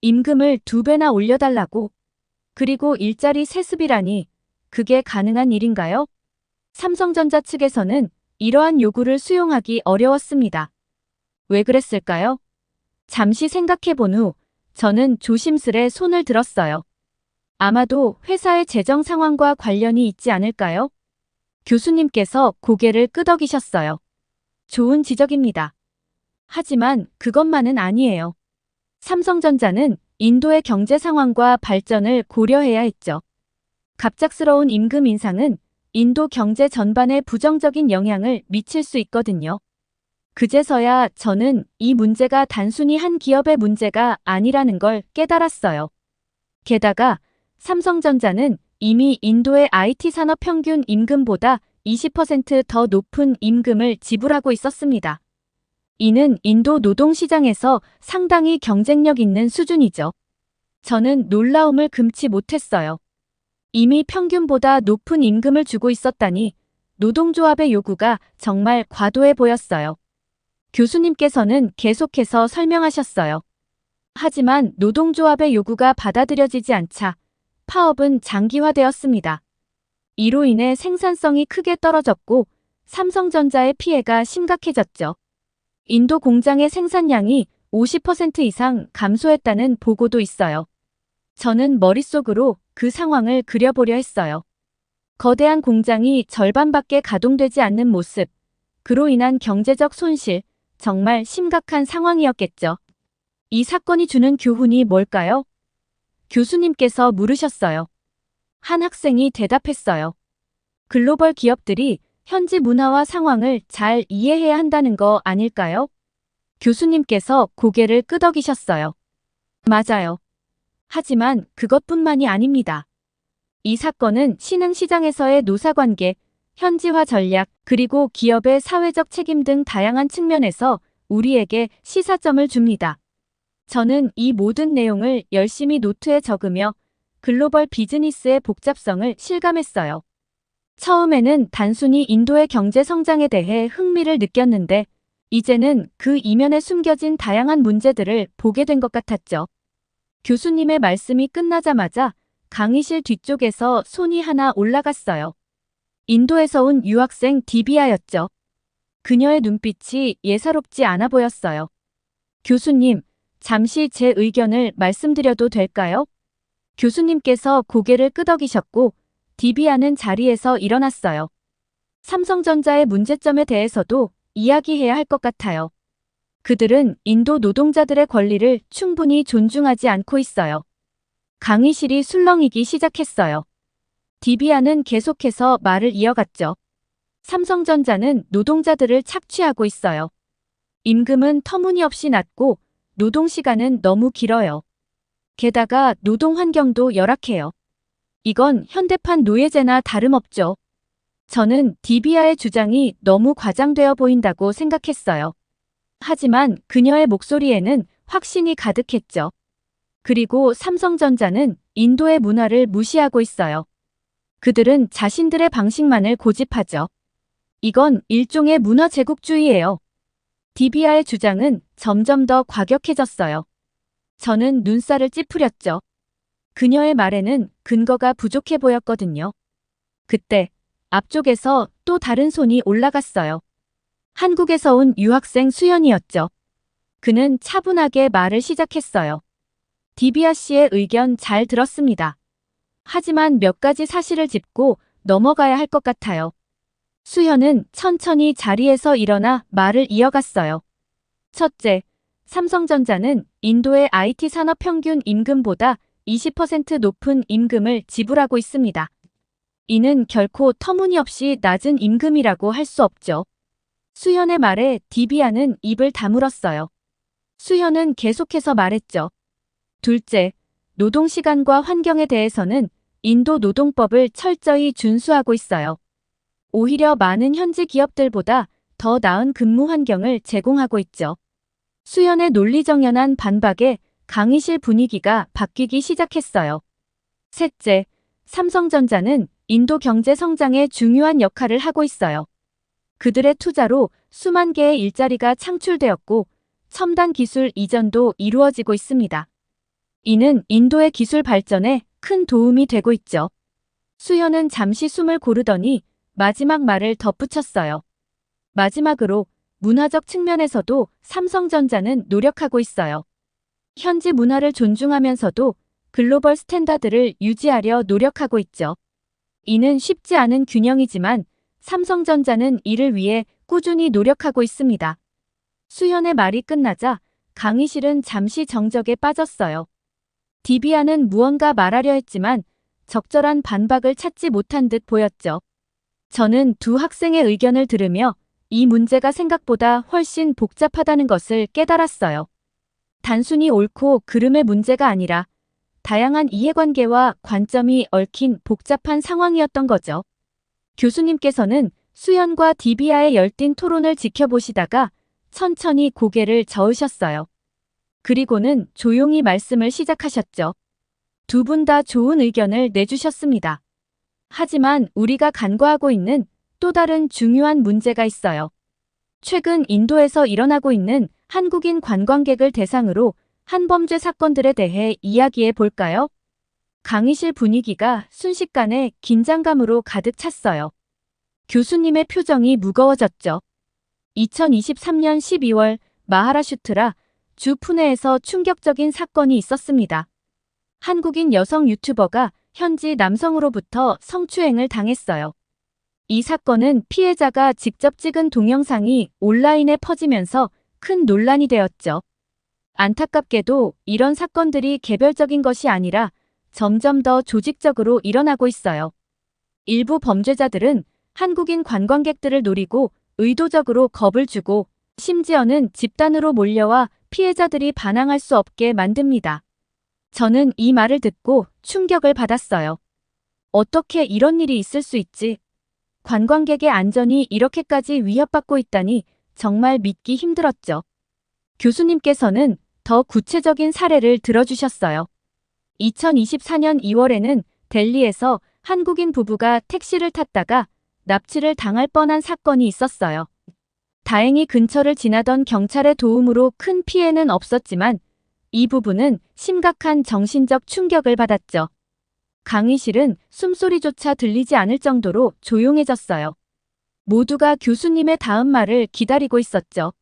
임금을 2배나 올려달라고. 그리고 일자리 세습이라니 그게 가능한 일인가요? 삼성전자 측에서는 이러한 요구를 수용하기 어려웠습니다. 왜 그랬을까요? 잠시 생각해본 후 저는 조심스레 손을 들었어요. 아마도 회사의 재정 상황과 관련이 있지 않을까요? 교수님께서 고개를 끄덕이셨어요. 좋은 지적입니다. 하지만 그것만은 아니에요. 삼성전자는 인도의 경제 상황과 발전을 고려해야 했죠. 갑작스러운 임금 인상은 인도 경제 전반에 부정적인 영향을 미칠 수 있거든요. 그제서야 저는 이 문제가 단순히 한 기업의 문제가 아니라는 걸 깨달았어요. 게다가 삼성전자는 이미 인도의 IT 산업 평균 임금보다 20%더 높은 임금을 지불하고 있었습니다. 이는 인도 노동시장에서 상당히 경쟁력 있는 수준이죠. 저는 놀라움을 금치 못했어요. 이미 평균보다 높은 임금을 주고 있었다니 노동조합의 요구가 정말 과도해 보였어요. 교수님께서는 계속해서 설명하셨어요. 하지만 노동조합의 요구가 받아들여지지 않자 파업은 장기화되었습니다. 이로 인해 생산성이 크게 떨어졌고 삼성전자의 피해가 심각해졌죠. 인도 공장의 생산량이 50% 이상 감소했다는 보고도 있어요. 저는 머릿속으로 그 상황을 그려보려 했어요. 거대한 공장이 절반밖에 가동되지 않는 모습, 그로 인한 경제적 손실, 정말 심각한 상황이었겠죠. 이 사건이 주는 교훈이 뭘까요? 교수님께서 물으셨어요. 한 학생이 대답했어요. 글로벌 기업들이 현지 문화와 상황을 잘 이해해야 한다는 거 아닐까요? 교수님께서 고개를 끄덕이셨어요. 맞아요. 하지만 그것뿐만이 아닙니다. 이 사건은 신흥시장에서의 노사관계, 현지화 전략, 그리고 기업의 사회적 책임 등 다양한 측면에서 우리에게 시사점을 줍니다. 저는 이 모든 내용을 열심히 노트에 적으며 글로벌 비즈니스의 복잡성을 실감했어요. 처음에는 단순히 인도의 경제 성장에 대해 흥미를 느꼈는데 이제는 그 이면에 숨겨진 다양한 문제들을 보게 된 것 같았죠. 교수님의 말씀이 끝나자마자 강의실 뒤쪽에서 손이 하나 올라갔어요. 인도에서 온 유학생 디비아였죠. 그녀의 눈빛이 예사롭지 않아 보였어요. 교수님, 잠시 제 의견을 말씀드려도 될까요? 교수님께서 고개를 끄덕이셨고 디비아는 자리에서 일어났어요. 삼성전자의 문제점에 대해서도 이야기해야 할 것 같아요. 그들은 인도 노동자들의 권리를 충분히 존중하지 않고 있어요. 강의실이 술렁이기 시작했어요. 디비아는 계속해서 말을 이어갔죠. 삼성전자는 노동자들을 착취하고 있어요. 임금은 터무니없이 낮고 노동시간은 너무 길어요. 게다가 노동 환경도 열악해요. 이건 현대판 노예제나 다름없죠. 저는 디비아의 주장이 너무 과장되어 보인다고 생각했어요. 하지만 그녀의 목소리에는 확신이 가득했죠. 그리고 삼성전자는 인도의 문화를 무시하고 있어요. 그들은 자신들의 방식만을 고집하죠. 이건 일종의 문화 제국주의예요. 디비아의 주장은 점점 더 과격해졌어요. 저는 눈살을 찌푸렸죠. 그녀의 말에는 근거가 부족해 보였거든요. 그때 앞쪽에서 또 다른 손이 올라갔어요. 한국에서 온 유학생 수연이었죠. 그는 차분하게 말을 시작했어요. 디비아 씨의 의견 잘 들었습니다. 하지만 몇 가지 사실을 짚고 넘어가야 할 것 같아요. 수현은 천천히 자리에서 일어나 말을 이어갔어요. 첫째, 삼성전자는 인도의 IT 산업 평균 임금보다 20% 높은 임금을 지불하고 있습니다. 이는 결코 터무니없이 낮은 임금이라고 할 수 없죠. 수현의 말에 디비아는 입을 다물었어요. 수현은 계속해서 말했죠. 둘째, 노동시간과 환경에 대해서는 인도 노동법을 철저히 준수하고 있어요. 오히려 많은 현지 기업들보다 더 나은 근무 환경을 제공하고 있죠. 수연의 논리정연한 반박에 강의실 분위기가 바뀌기 시작했어요. 셋째, 삼성전자는 인도 경제 성장에 중요한 역할을 하고 있어요. 그들의 투자로 수만 개의 일자리가 창출되었고 첨단 기술 이전도 이루어지고 있습니다. 이는 인도의 기술 발전에 큰 도움이 되고 있죠. 수현은 잠시 숨을 고르더니 마지막 말을 덧붙였어요. 마지막으로 문화적 측면에서도 삼성전자는 노력하고 있어요. 현지 문화를 존중하면서도 글로벌 스탠다드를 유지하려 노력하고 있죠. 이는 쉽지 않은 균형이지만 삼성전자는 이를 위해 꾸준히 노력하고 있습니다. 수현의 말이 끝나자 강의실은 잠시 정적에 빠졌어요. 디비아는 무언가 말하려 했지만 적절한 반박을 찾지 못한 듯 보였죠. 저는 두 학생의 의견을 들으며 이 문제가 생각보다 훨씬 복잡하다는 것을 깨달았어요. 단순히 옳고 그름의 문제가 아니라 다양한 이해관계와 관점이 얽힌 복잡한 상황이었던 거죠. 교수님께서는 수현과 디비아의 열띤 토론을 지켜보시다가 천천히 고개를 저으셨어요. 그리고는 조용히 말씀을 시작하셨죠. 두 분 다 좋은 의견을 내주셨습니다. 하지만 우리가 간과하고 있는 또 다른 중요한 문제가 있어요. 최근 인도에서 일어나고 있는 한국인 관광객을 대상으로 한범죄 사건들에 대해 이야기해 볼까요? 강의실 분위기가 순식간에 긴장감으로 가득 찼어요. 교수님의 표정이 무거워졌죠. 2023년 12월 마하라슈트라 주 푸네에서 충격적인 사건이 있었습니다. 한국인 여성 유튜버가 현지 남성으로부터 성추행을 당했어요. 이 사건은 피해자가 직접 찍은 동영상이 온라인에 퍼지면서 큰 논란이 되었죠. 안타깝게도 이런 사건들이 개별적인 것이 아니라 점점 더 조직적으로 일어나고 있어요. 일부 범죄자들은 한국인 관광객들을 노리고 의도적으로 겁을 주고 심지어는 집단으로 몰려와 피해자들이 반항할 수 없게 만듭니다. 저는 이 말을 듣고 충격을 받았어요. 어떻게 이런 일이 있을 수 있지? 관광객의 안전이 이렇게까지 위협받고 있다니 정말 믿기 힘들었죠. 교수님께서는 더 구체적인 사례를 들어주셨어요. 2024년 2월에는 델리에서 한국인 부부가 택시를 탔다가 납치를 당할 뻔한 사건이 있었어요. 다행히 근처를 지나던 경찰의 도움으로 큰 피해는 없었지만 이 부부는 심각한 정신적 충격을 받았죠. 강의실은 숨소리조차 들리지 않을 정도로 조용해졌어요. 모두가 교수님의 다음 말을 기다리고 있었죠.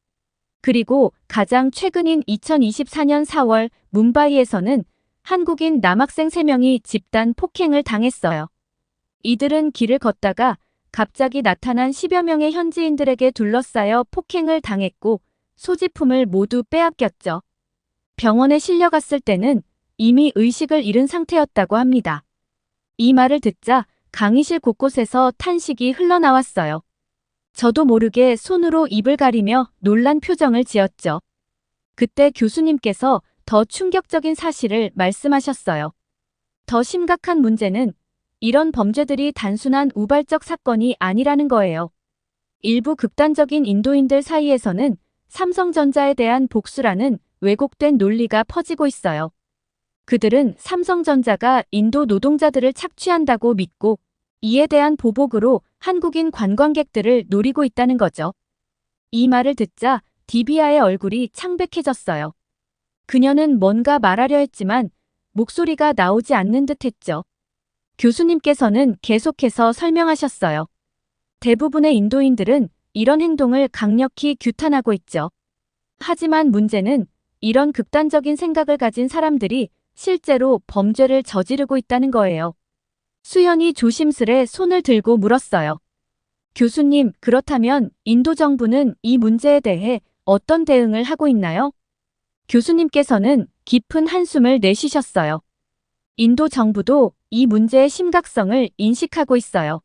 그리고 가장 최근인 2024년 4월 뭄바이에서는 한국인 남학생 3명이 집단 폭행을 당했어요. 이들은 길을 걷다가 갑자기 나타난 10여 명의 현지인들에게 둘러싸여 폭행을 당했고 소지품을 모두 빼앗겼죠. 병원에 실려갔을 때는 이미 의식을 잃은 상태였다고 합니다. 이 말을 듣자 강의실 곳곳에서 탄식이 흘러나왔어요. 저도 모르게 손으로 입을 가리며 놀란 표정을 지었죠. 그때 교수님께서 더 충격적인 사실을 말씀하셨어요. 더 심각한 문제는 이런 범죄들이 단순한 우발적 사건이 아니라는 거예요. 일부 극단적인 인도인들 사이에서는 삼성전자에 대한 복수라는 왜곡된 논리가 퍼지고 있어요. 그들은 삼성전자가 인도 노동자들을 착취한다고 믿고 이에 대한 보복으로 한국인 관광객들을 노리고 있다는 거죠. 이 말을 듣자 디비아의 얼굴이 창백해졌어요. 그녀는 뭔가 말하려 했지만 목소리가 나오지 않는 듯 했죠. 교수님께서는 계속해서 설명하셨어요. 대부분의 인도인들은 이런 행동을 강력히 규탄하고 있죠. 하지만 문제는 이런 극단적인 생각을 가진 사람들이 실제로 범죄를 저지르고 있다는 거예요. 수현이 조심스레 손을 들고 물었어요. 교수님, 그렇다면 인도 정부는 이 문제에 대해 어떤 대응을 하고 있나요? 교수님께서는 깊은 한숨을 내쉬셨어요. 인도 정부도 이 문제의 심각성을 인식하고 있어요.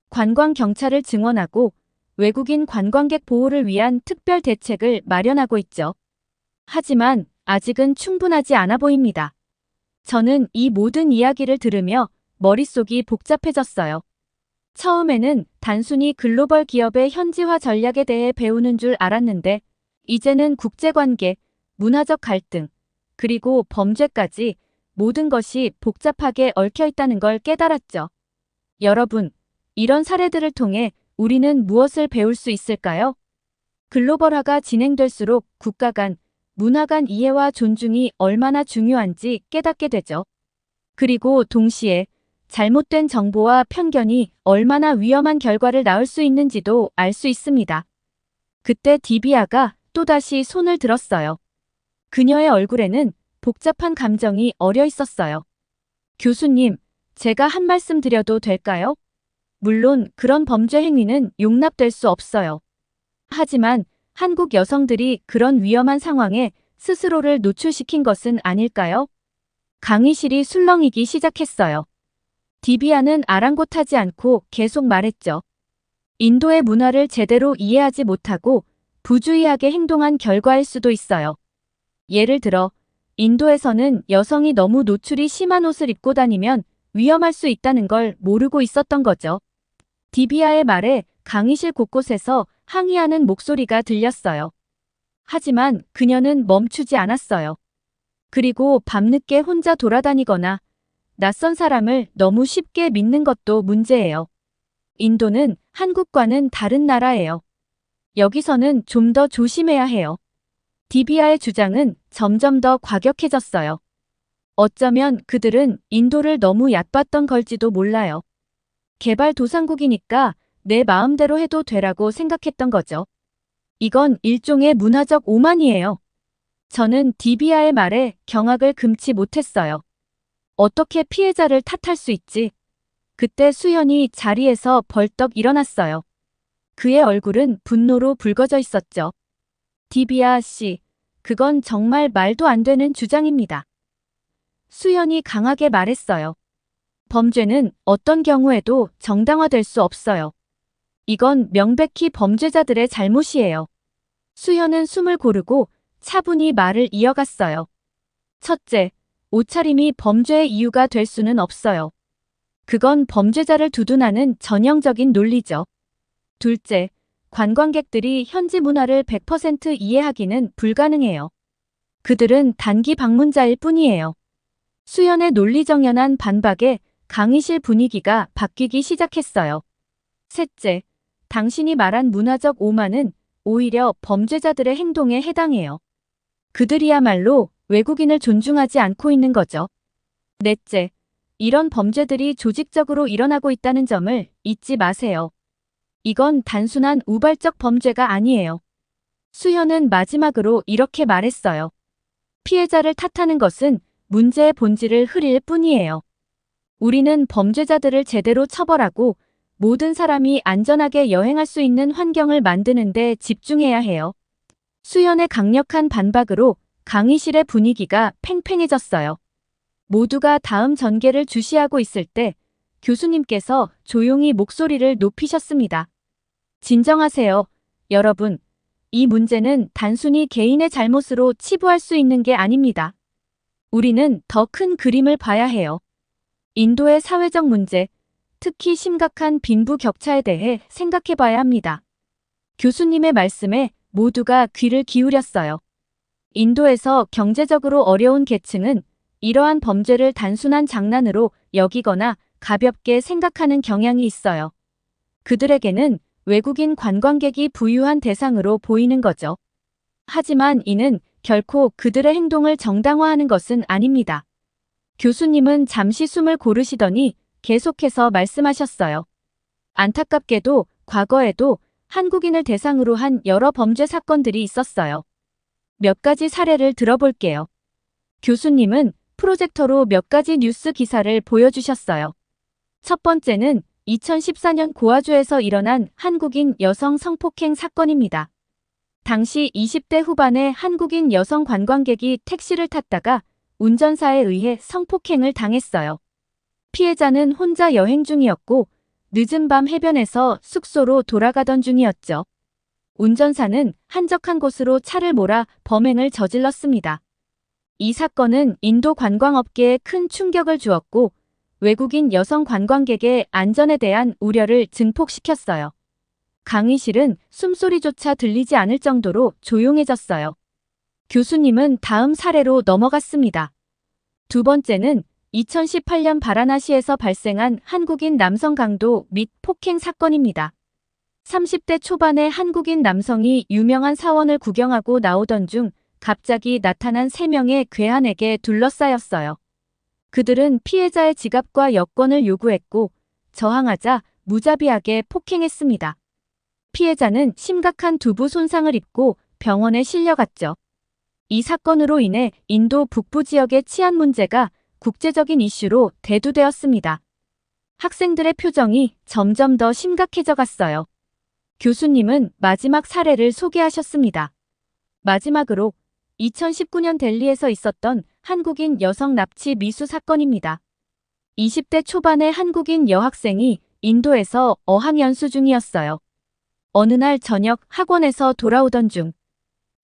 관광 경찰을 증원하고 외국인 관광객 보호를 위한 특별 대책을 마련하고 있죠. 하지만 아직은 충분하지 않아 보입니다. 저는 이 모든 이야기를 들으며 머릿속이 복잡해졌어요. 처음에는 단순히 글로벌 기업의 현지화 전략에 대해 배우는 줄 알았는데 이제는 국제관계, 문화적 갈등, 그리고 범죄까지 모든 것이 복잡하게 얽혀 있다는 걸 깨달았죠. 여러분, 이런 사례들을 통해 우리는 무엇을 배울 수 있을까요? 글로벌화가 진행될수록 국가 간, 문화 간 이해와 존중이 얼마나 중요한지 깨닫게 되죠. 그리고 동시에 잘못된 정보와 편견이 얼마나 위험한 결과를 낳을 수 있는지도 알 수 있습니다. 그때 디비아가 또다시 손을 들었어요. 그녀의 얼굴에는 복잡한 감정이 어려 있었어요. 교수님, 제가 한 말씀 드려도 될까요? 물론 그런 범죄 행위는 용납될 수 없어요. 하지만 한국 여성들이 그런 위험한 상황에 스스로를 노출시킨 것은 아닐까요? 강의실이 술렁이기 시작했어요. 디비아는 아랑곳하지 않고 계속 말했죠. 인도의 문화를 제대로 이해하지 못하고 부주의하게 행동한 결과일 수도 있어요. 예를 들어, 인도에서는 여성이 너무 노출이 심한 옷을 입고 다니면 위험할 수 있다는 걸 모르고 있었던 거죠. 디비아의 말에 강의실 곳곳에서 항의하는 목소리가 들렸어요. 하지만 그녀는 멈추지 않았어요. 그리고 밤늦게 혼자 돌아다니거나 낯선 사람을 너무 쉽게 믿는 것도 문제예요. 인도는 한국과는 다른 나라예요. 여기서는 좀 더 조심해야 해요. 디비아의 주장은 점점 더 과격해졌어요. 어쩌면 그들은 인도를 너무 얕봤던 걸지도 몰라요. 개발도상국이니까 내 마음대로 해도 되라고 생각했던 거죠. 이건 일종의 문화적 오만이에요. 저는 디비아의 말에 경악을 금치 못했어요. 어떻게 피해자를 탓할 수 있지? 그때 수연이 자리에서 벌떡 일어났어요. 그의 얼굴은 분노로 붉어져 있었죠. 디비아 씨, 그건 정말 말도 안 되는 주장입니다. 수연이 강하게 말했어요. 범죄는 어떤 경우에도 정당화될 수 없어요. 이건 명백히 범죄자들의 잘못이에요. 수연은 숨을 고르고 차분히 말을 이어갔어요. 첫째, 옷차림이 범죄의 이유가 될 수는 없어요. 그건 범죄자를 두둔하는 전형적인 논리죠. 둘째, 관광객들이 현지 문화를 100% 이해하기는 불가능해요. 그들은 단기 방문자일 뿐이에요. 수연의 논리정연한 반박에 강의실 분위기가 바뀌기 시작했어요. 셋째, 당신이 말한 문화적 오만은 오히려 범죄자들의 행동에 해당해요. 그들이야말로 외국인을 존중하지 않고 있는 거죠. 넷째, 이런 범죄들이 조직적으로 일어나고 있다는 점을 잊지 마세요. 이건 단순한 우발적 범죄가 아니에요. 수연은 마지막으로 이렇게 말했어요. 피해자를 탓하는 것은 문제의 본질을 흐릴 뿐이에요. 우리는 범죄자들을 제대로 처벌하고 모든 사람이 안전하게 여행할 수 있는 환경을 만드는 데 집중해야 해요. 수연의 강력한 반박으로 강의실의 분위기가 팽팽해졌어요. 모두가 다음 전개를 주시하고 있을 때 교수님께서 조용히 목소리를 높이셨습니다. 진정하세요, 여러분. 이 문제는 단순히 개인의 잘못으로 치부할 수 있는 게 아닙니다. 우리는 더 큰 그림을 봐야 해요. 인도의 사회적 문제, 특히 심각한 빈부격차에 대해 생각해 봐야 합니다. 교수님의 말씀에 모두가 귀를 기울였어요. 인도에서 경제적으로 어려운 계층은 이러한 범죄를 단순한 장난으로 여기거나 가볍게 생각하는 경향이 있어요. 그들에게는 외국인 관광객이 부유한 대상으로 보이는 거죠. 하지만 이는 결코 그들의 행동을 정당화하는 것은 아닙니다. 교수님은 잠시 숨을 고르시더니 계속해서 말씀하셨어요. 안타깝게도 과거에도 한국인을 대상으로 한 여러 범죄 사건들이 있었어요. 몇 가지 사례를 들어볼게요. 교수님은 프로젝터로 몇 가지 뉴스 기사를 보여주셨어요. 첫 번째는 2014년 고아주에서 일어난 한국인 여성 성폭행 사건입니다. 당시 20대 후반의 한국인 여성 관광객이 택시를 탔다가 운전사에 의해 성폭행을 당했어요. 피해자는 혼자 여행 중이었고 늦은 밤 해변에서 숙소로 돌아가던 중이었죠. 운전사는 한적한 곳으로 차를 몰아 범행을 저질렀습니다. 이 사건은 인도 관광업계에 큰 충격을 주었고 외국인 여성 관광객의 안전에 대한 우려를 증폭시켰어요. 강의실은 숨소리조차 들리지 않을 정도로 조용해졌어요. 교수님은 다음 사례로 넘어갔습니다. 두 번째는 2018년 바라나시에서 발생한 한국인 남성 강도 및 폭행 사건입니다. 30대 초반의 한국인 남성이 유명한 사원을 구경하고 나오던 중 갑자기 나타난 3명의 괴한에게 둘러싸였어요. 그들은 피해자의 지갑과 여권을 요구했고 저항하자 무자비하게 폭행했습니다. 피해자는 심각한 두부 손상을 입고 병원에 실려갔죠. 이 사건으로 인해 인도 북부 지역의 치안 문제가 국제적인 이슈로 대두되었습니다. 학생들의 표정이 점점 더 심각해져 갔어요. 교수님은 마지막 사례를 소개하셨습니다. 마지막으로 2019년 델리에서 있었던 한국인 여성 납치 미수 사건입니다. 20대 초반의 한국인 여학생이 인도에서 어학연수 중이었어요. 어느 날 저녁 학원에서 돌아오던 중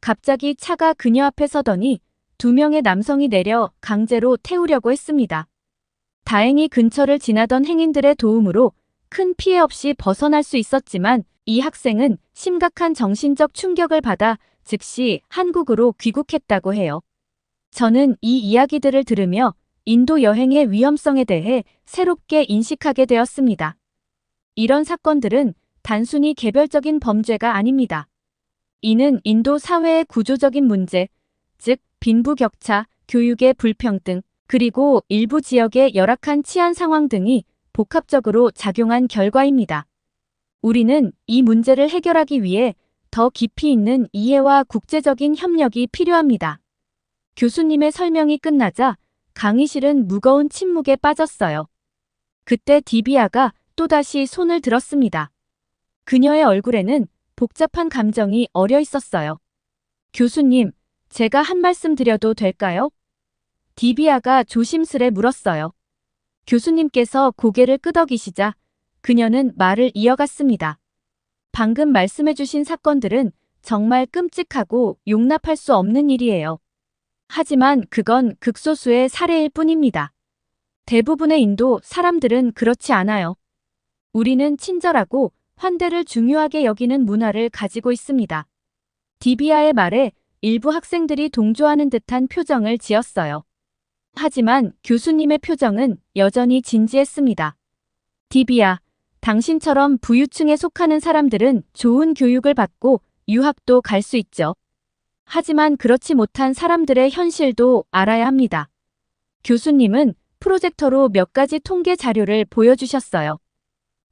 갑자기 차가 그녀 앞에 서더니 2명의 남성이 내려 강제로 태우려고 했습니다. 다행히 근처를 지나던 행인들의 도움으로 큰 피해 없이 벗어날 수 있었지만 이 학생은 심각한 정신적 충격을 받아 즉시 한국으로 귀국했다고 해요. 저는 이 이야기들을 들으며 인도 여행의 위험성에 대해 새롭게 인식하게 되었습니다. 이런 사건들은 단순히 개별적인 범죄가 아닙니다. 이는 인도 사회의 구조적인 문제, 즉 빈부격차, 교육의 불평등, 그리고 일부 지역의 열악한 치안 상황 등이 복합적으로 작용한 결과입니다. 우리는 이 문제를 해결하기 위해 더 깊이 있는 이해와 국제적인 협력이 필요합니다. 교수님의 설명이 끝나자 강의실은 무거운 침묵에 빠졌어요. 그때 디비아가 또다시 손을 들었습니다. 그녀의 얼굴에는 복잡한 감정이 어려 있었어요. 교수님, 제가 한 말씀 드려도 될까요? 디비아가 조심스레 물었어요. 교수님께서 고개를 끄덕이시자 그녀는 말을 이어갔습니다. 방금 말씀해주신 사건들은 정말 끔찍하고 용납할 수 없는 일이에요. 하지만 그건 극소수의 사례일 뿐입니다. 대부분의 인도 사람들은 그렇지 않아요. 우리는 친절하고 환대를 중요하게 여기는 문화를 가지고 있습니다. 디비아의 말에 일부 학생들이 동조하는 듯한 표정을 지었어요. 하지만 교수님의 표정은 여전히 진지했습니다. 디비아, 당신처럼 부유층에 속하는 사람들은 좋은 교육을 받고 유학도 갈 수 있죠. 하지만 그렇지 못한 사람들의 현실도 알아야 합니다. 교수님은 프로젝터로 몇 가지 통계 자료를 보여주셨어요.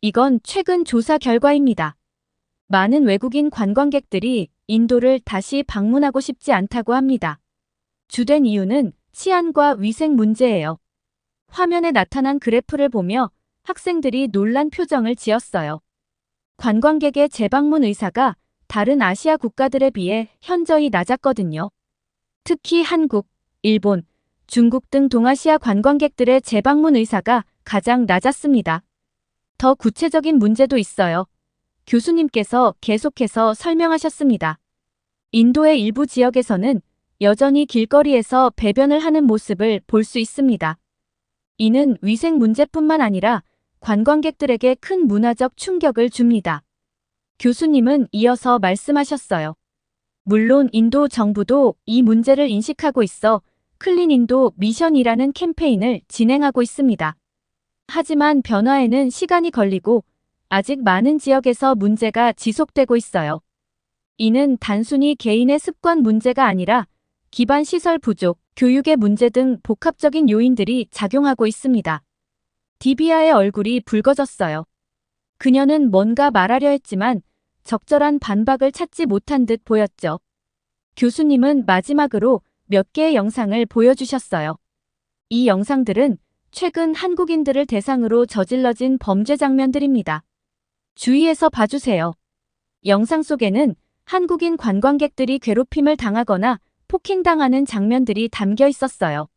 이건 최근 조사 결과입니다. 많은 외국인 관광객들이 인도를 다시 방문하고 싶지 않다고 합니다. 주된 이유는 치안과 위생 문제예요. 화면에 나타난 그래프를 보며 학생들이 놀란 표정을 지었어요. 관광객의 재방문 의사가 다른 아시아 국가들에 비해 현저히 낮았거든요. 특히 한국, 일본, 중국 등 동아시아 관광객들의 재방문 의사가 가장 낮았습니다. 더 구체적인 문제도 있어요. 교수님께서 계속해서 설명하셨습니다. 인도의 일부 지역에서는 여전히 길거리에서 배변을 하는 모습을 볼 수 있습니다. 이는 위생 문제뿐만 아니라 관광객들에게 큰 문화적 충격을 줍니다. 교수님은 이어서 말씀하셨어요. 물론 인도 정부도 이 문제를 인식하고 있어 클린 인도 미션이라는 캠페인을 진행하고 있습니다. 하지만 변화에는 시간이 걸리고 아직 많은 지역에서 문제가 지속되고 있어요. 이는 단순히 개인의 습관 문제가 아니라 기반 시설 부족, 교육의 문제 등 복합적인 요인들이 작용하고 있습니다. 디비아의 얼굴이 붉어졌어요. 그녀는 뭔가 말하려 했지만 적절한 반박을 찾지 못한 듯 보였죠. 교수님은 마지막으로 몇 개의 영상을 보여주셨어요. 이 영상들은 최근 한국인들을 대상으로 저질러진 범죄 장면들입니다. 주의해서 봐주세요. 영상 속에는 한국인 관광객들이 괴롭힘을 당하거나 폭행당하는 장면들이 담겨 있었어요.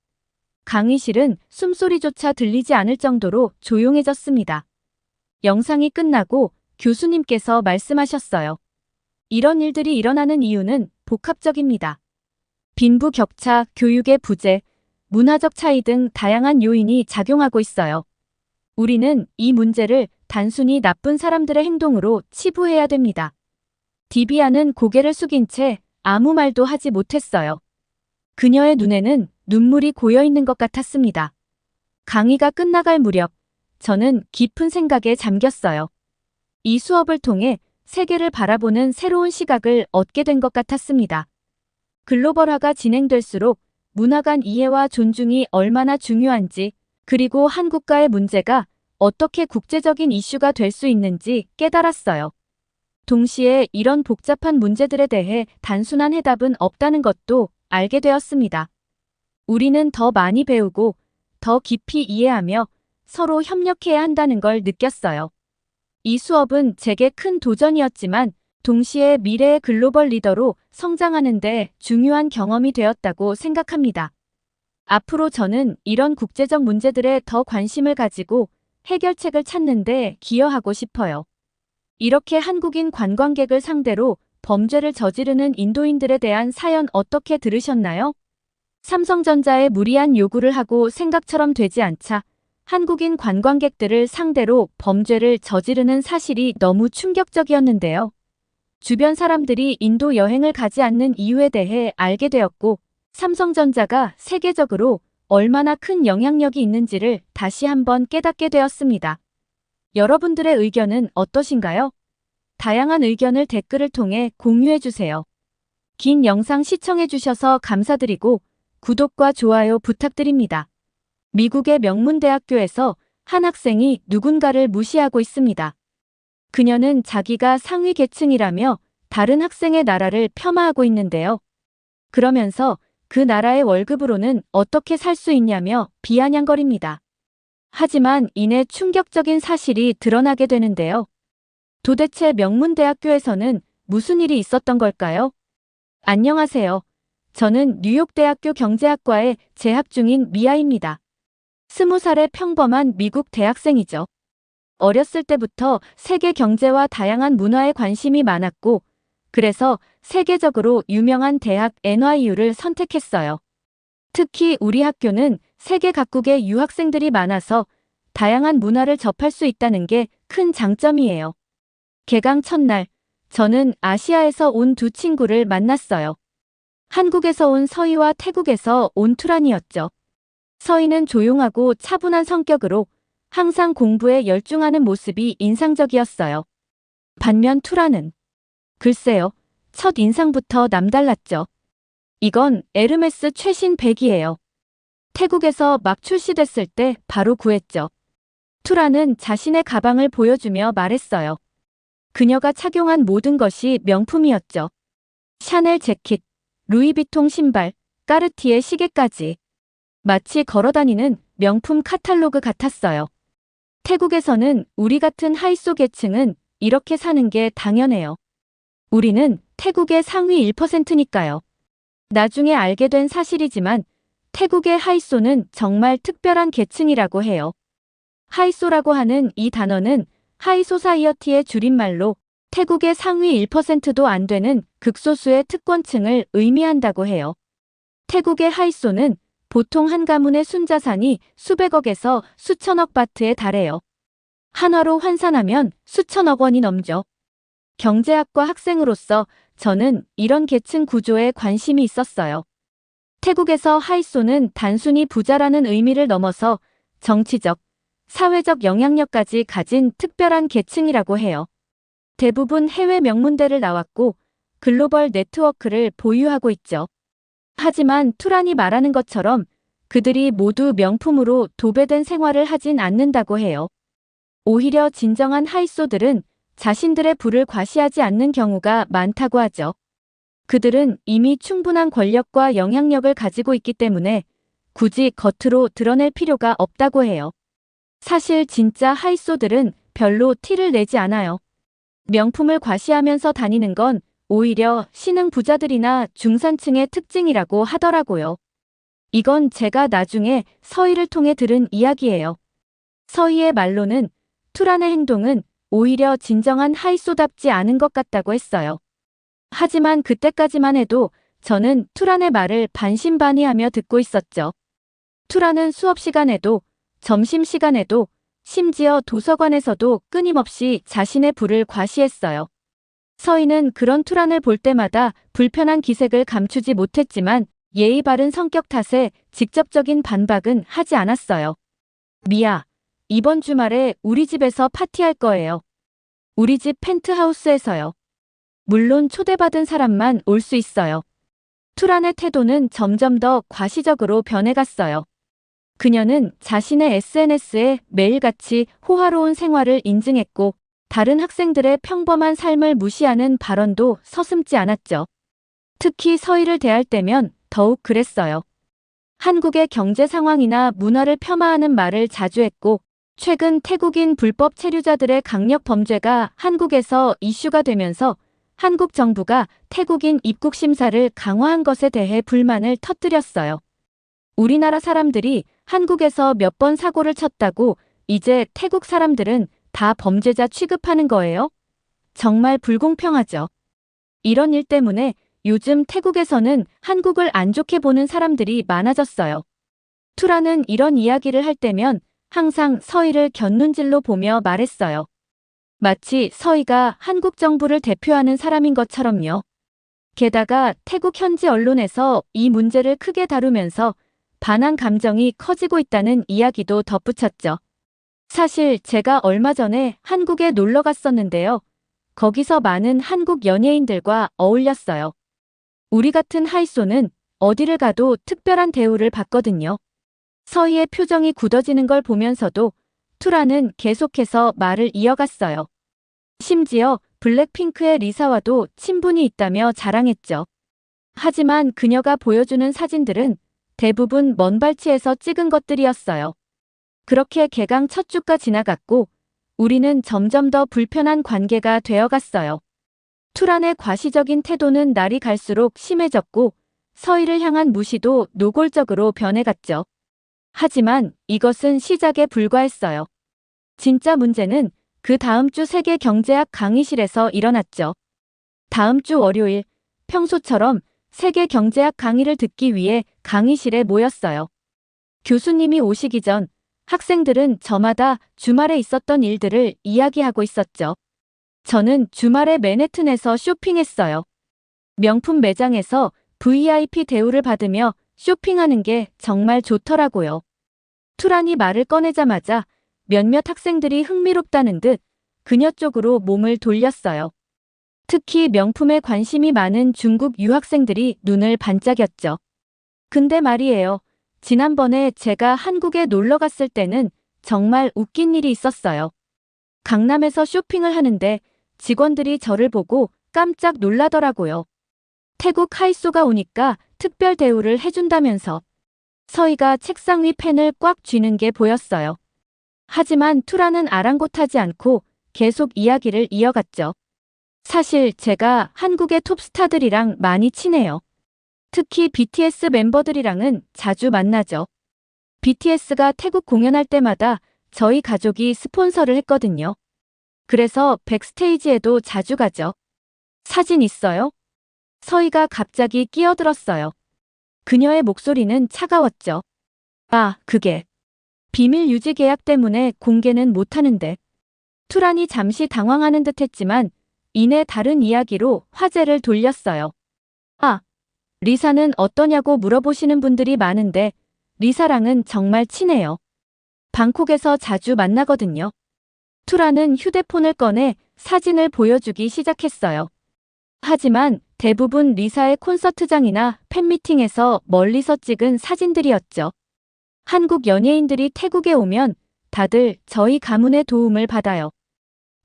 강의실은 숨소리조차 들리지 않을 정도로 조용해졌습니다. 영상이 끝나고 교수님께서 말씀하셨어요. 이런 일들이 일어나는 이유는 복합적입니다. 빈부격차, 교육의 부재, 문화적 차이 등 다양한 요인이 작용하고 있어요. 우리는 이 문제를 단순히 나쁜 사람들의 행동으로 치부해야 됩니다. 디비아는 고개를 숙인 채 아무 말도 하지 못했어요. 그녀의 눈에는 눈물이 고여 있는 것 같았습니다. 강의가 끝나갈 무렵 저는 깊은 생각에 잠겼어요. 이 수업을 통해 세계를 바라보는 새로운 시각을 얻게 된 것 같았습니다. 글로벌화가 진행될수록 문화 간 이해와 존중이 얼마나 중요한지, 그리고 한 국가의 문제가 어떻게 국제적인 이슈가 될 수 있는지 깨달았어요. 동시에 이런 복잡한 문제들에 대해 단순한 해답은 없다는 것도 알게 되었습니다. 우리는 더 많이 배우고 더 깊이 이해하며 서로 협력해야 한다는 걸 느꼈어요. 이 수업은 제게 큰 도전이었지만 동시에 미래의 글로벌 리더로 성장하는 데 중요한 경험이 되었다고 생각합니다. 앞으로 저는 이런 국제적 문제들에 더 관심을 가지고 해결책을 찾는 데 기여하고 싶어요. 이렇게 한국인 관광객을 상대로 범죄를 저지르는 인도인들에 대한 사연 어떻게 들으셨나요? 삼성전자에 무리한 요구를 하고 생각처럼 되지 않자 한국인 관광객들을 상대로 범죄를 저지르는 사실이 너무 충격적이었는데요. 주변 사람들이 인도 여행을 가지 않는 이유에 대해 알게 되었고, 삼성전자가 세계적으로 얼마나 큰 영향력이 있는지를 다시 한번 깨닫게 되었습니다. 여러분들의 의견은 어떠신가요? 다양한 의견을 댓글을 통해 공유해주세요. 긴 영상 시청해주셔서 감사드리고 구독과 좋아요 부탁드립니다. 미국의 명문대학교에서 한 학생이 누군가를 무시하고 있습니다. 그녀는 자기가 상위 계층이라며 다른 학생의 나라를 폄하하고 있는데요. 그러면서 그 나라의 월급으로는 어떻게 살 수 있냐며 비아냥거립니다. 하지만 이내 충격적인 사실이 드러나게 되는데요. 도대체 명문대학교에서는 무슨 일이 있었던 걸까요? 안녕하세요. 저는 뉴욕대학교 경제학과에 재학 중인 미아입니다. 20살의 평범한 미국 대학생이죠. 어렸을 때부터 세계 경제와 다양한 문화에 관심이 많았고, 그래서 세계적으로 유명한 대학 NYU를 선택했어요. 특히 우리 학교는 세계 각국의 유학생들이 많아서 다양한 문화를 접할 수 있다는 게 큰 장점이에요. 개강 첫날, 저는 아시아에서 온 두 친구를 만났어요. 한국에서 온 서희와 태국에서 온 투란이었죠. 서희는 조용하고 차분한 성격으로 항상 공부에 열중하는 모습이 인상적이었어요. 반면 투란은 글쎄요, 첫 인상부터 남달랐죠. 이건 에르메스 최신 백이에요. 태국에서 막 출시됐을 때 바로 구했죠. 투란은 자신의 가방을 보여주며 말했어요. 그녀가 착용한 모든 것이 명품이었죠. 샤넬 재킷, 루이비통 신발, 까르티에 시계까지. 마치 걸어다니는 명품 카탈로그 같았어요. 태국에서는 우리 같은 하이소 계층은 이렇게 사는 게 당연해요. 우리는 태국의 상위 1%니까요. 나중에 알게 된 사실이지만 태국의 하이소는 정말 특별한 계층이라고 해요. 하이소라고 하는 이 단어는 하이소사이어티의 줄임말로 태국의 상위 1%도 안 되는 극소수의 특권층을 의미한다고 해요. 태국의 하이소는 보통 한 가문의 순자산이 수백억에서 수천억 바트에 달해요. 한화로 환산하면 수천억 원이 넘죠. 경제학과 학생으로서 저는 이런 계층 구조에 관심이 있었어요. 태국에서 하이소는 단순히 부자라는 의미를 넘어서 정치적, 사회적 영향력까지 가진 특별한 계층이라고 해요. 대부분 해외 명문대를 나왔고 글로벌 네트워크를 보유하고 있죠. 하지만 투란이 말하는 것처럼 그들이 모두 명품으로 도배된 생활을 하진 않는다고 해요. 오히려 진정한 하이소들은 자신들의 부를 과시하지 않는 경우가 많다고 하죠. 그들은 이미 충분한 권력과 영향력을 가지고 있기 때문에 굳이 겉으로 드러낼 필요가 없다고 해요. 사실 진짜 하이소들은 별로 티를 내지 않아요. 명품을 과시하면서 다니는 건 오히려 신흥 부자들이나 중산층의 특징이라고 하더라고요. 이건 제가 나중에 서희를 통해 들은 이야기예요. 서희의 말로는 투란의 행동은 오히려 진정한 하이소답지 않은 것 같다고 했어요. 하지만 그때까지만 해도 저는 투란의 말을 반신반의하며 듣고 있었죠. 투란은 수업 시간에도 점심시간에도 심지어 도서관에서도 끊임없이 자신의 부를 과시했어요. 서희는 그런 투란을 볼 때마다 불편한 기색을 감추지 못했지만 예의 바른 성격 탓에 직접적인 반박은 하지 않았어요. 미아, 이번 주말에 우리 집에서 파티할 거예요. 우리 집 펜트하우스에서요. 물론 초대받은 사람만 올 수 있어요. 투란의 태도는 점점 더 과시적으로 변해갔어요. 그녀는 자신의 SNS에 매일같이 호화로운 생활을 인증했고 다른 학생들의 평범한 삶을 무시하는 발언도 서슴지 않았죠. 특히 서희를 대할 때면 더욱 그랬어요. 한국의 경제 상황이나 문화를 폄하하는 말을 자주 했고 최근 태국인 불법 체류자들의 강력 범죄가 한국에서 이슈가 되면서 한국 정부가 태국인 입국 심사를 강화한 것에 대해 불만을 터뜨렸어요. 우리나라 사람들이 한국에서 몇 번 사고를 쳤다고 이제 태국 사람들은 다 범죄자 취급하는 거예요? 정말 불공평하죠. 이런 일 때문에 요즘 태국에서는 한국을 안 좋게 보는 사람들이 많아졌어요. 투라는 이런 이야기를 할 때면 항상 서희를 곁눈질로 보며 말했어요. 마치 서희가 한국 정부를 대표하는 사람인 것처럼요. 게다가 태국 현지 언론에서 이 문제를 크게 다루면서 반한 감정이 커지고 있다는 이야기도 덧붙였죠. 사실 제가 얼마 전에 한국에 놀러 갔었는데요. 거기서 많은 한국 연예인들과 어울렸어요. 우리 같은 하이소는 어디를 가도 특별한 대우를 받거든요. 서희의 표정이 굳어지는 걸 보면서도 투라는 계속해서 말을 이어갔어요. 심지어 블랙핑크의 리사와도 친분이 있다며 자랑했죠. 하지만 그녀가 보여주는 사진들은 대부분 먼발치에서 찍은 것들이었어요. 그렇게 개강 첫 주가 지나갔고 우리는 점점 더 불편한 관계가 되어갔어요. 투란의 과시적인 태도는 날이 갈수록 심해졌고 서희를 향한 무시도 노골적으로 변해갔죠. 하지만 이것은 시작에 불과했어요. 진짜 문제는 그 다음 주 세계 경제학 강의실에서 일어났죠. 다음 주 월요일 평소처럼 세계 경제학 강의를 듣기 위해 강의실에 모였어요. 교수님이 오시기 전 학생들은 저마다 주말에 있었던 일들을 이야기하고 있었죠. 저는 주말에 맨해튼에서 쇼핑했어요. 명품 매장에서 VIP 대우를 받으며 쇼핑하는 게 정말 좋더라고요. 투란이 말을 꺼내자마자 몇몇 학생들이 흥미롭다는 듯 그녀 쪽으로 몸을 돌렸어요. 특히 명품에 관심이 많은 중국 유학생들이 눈을 반짝였죠. 근데 말이에요. 지난번에 제가 한국에 놀러 갔을 때는 정말 웃긴 일이 있었어요. 강남에서 쇼핑을 하는데 직원들이 저를 보고 깜짝 놀라더라고요. 태국 하이소가 오니까 특별 대우를 해준다면서. 서희가 책상 위 펜을 꽉 쥐는 게 보였어요. 하지만 투라는 아랑곳하지 않고 계속 이야기를 이어갔죠. 사실 제가 한국의 톱스타들이랑 많이 친해요. 특히 BTS 멤버들이랑은 자주 만나죠. BTS가 태국 공연할 때마다 저희 가족이 스폰서를 했거든요. 그래서 백스테이지에도 자주 가죠. 사진 있어요? 서희가 갑자기 끼어들었어요. 그녀의 목소리는 차가웠죠. 아, 그게 비밀 유지 계약 때문에 공개는 못하는데. 투란이 잠시 당황하는 듯 했지만 이내 다른 이야기로 화제를 돌렸어요. 아, 리사는 어떠냐고 물어보시는 분들이 많은데 리사랑은 정말 친해요. 방콕에서 자주 만나거든요. 투라는 휴대폰을 꺼내 사진을 보여주기 시작했어요. 하지만 대부분 리사의 콘서트장이나 팬미팅에서 멀리서 찍은 사진들이었죠. 한국 연예인들이 태국에 오면 다들 저희 가문의 도움을 받아요.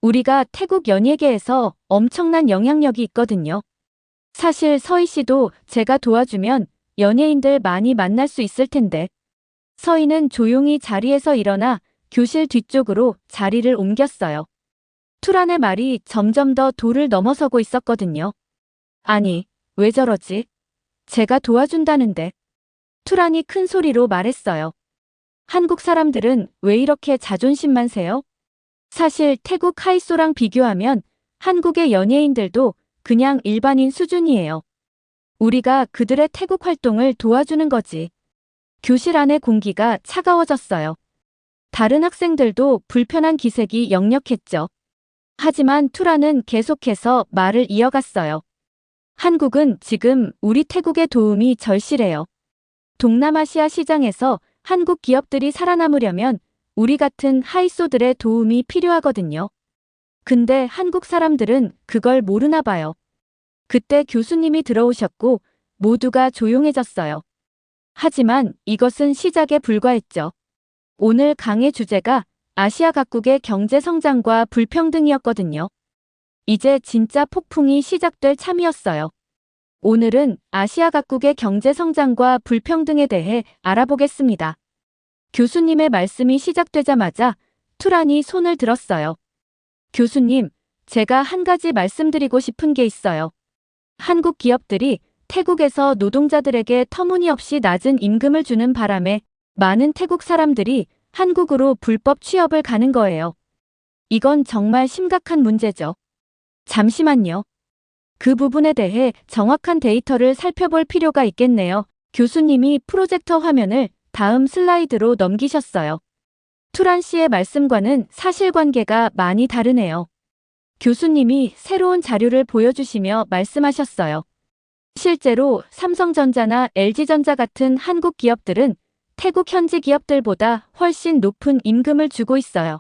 우리가 태국 연예계에서 엄청난 영향력이 있거든요. 사실 서희 씨도 제가 도와주면 연예인들 많이 만날 수 있을 텐데. 서희는 조용히 자리에서 일어나 교실 뒤쪽으로 자리를 옮겼어요. 투란의 말이 점점 더 도를 넘어서고 있었거든요. 아니, 왜 저러지? 제가 도와준다는데. 투란이 큰 소리로 말했어요. 한국 사람들은 왜 이렇게 자존심만 세요? 사실 태국 하이소랑 비교하면 한국의 연예인들도 그냥 일반인 수준이에요. 우리가 그들의 태국 활동을 도와주는 거지. 교실 안의 공기가 차가워졌어요. 다른 학생들도 불편한 기색이 역력했죠. 하지만 투라는 계속해서 말을 이어갔어요. 한국은 지금 우리 태국의 도움이 절실해요. 동남아시아 시장에서 한국 기업들이 살아남으려면 우리 같은 하이소들의 도움이 필요하거든요. 근데 한국 사람들은 그걸 모르나 봐요. 그때 교수님이 들어오셨고 모두가 조용해졌어요. 하지만 이것은 시작에 불과했죠. 오늘 강의 주제가 아시아 각국의 경제 성장과 불평등이었거든요. 이제 진짜 폭풍이 시작될 참이었어요. 오늘은 아시아 각국의 경제 성장과 불평등에 대해 알아보겠습니다. 교수님의 말씀이 시작되자마자 투란이 손을 들었어요. 교수님, 제가 한 가지 말씀드리고 싶은 게 있어요. 한국 기업들이 태국에서 노동자들에게 터무니없이 낮은 임금을 주는 바람에 많은 태국 사람들이 한국으로 불법 취업을 가는 거예요. 이건 정말 심각한 문제죠. 잠시만요. 그 부분에 대해 정확한 데이터를 살펴볼 필요가 있겠네요. 교수님이 프로젝터 화면을 다음 슬라이드로 넘기셨어요. 투란 씨의 말씀과는 사실관계가 많이 다르네요. 교수님이 새로운 자료를 보여주시며 말씀하셨어요. 실제로 삼성전자나 LG전자 같은 한국 기업들은 태국 현지 기업들보다 훨씬 높은 임금을 주고 있어요.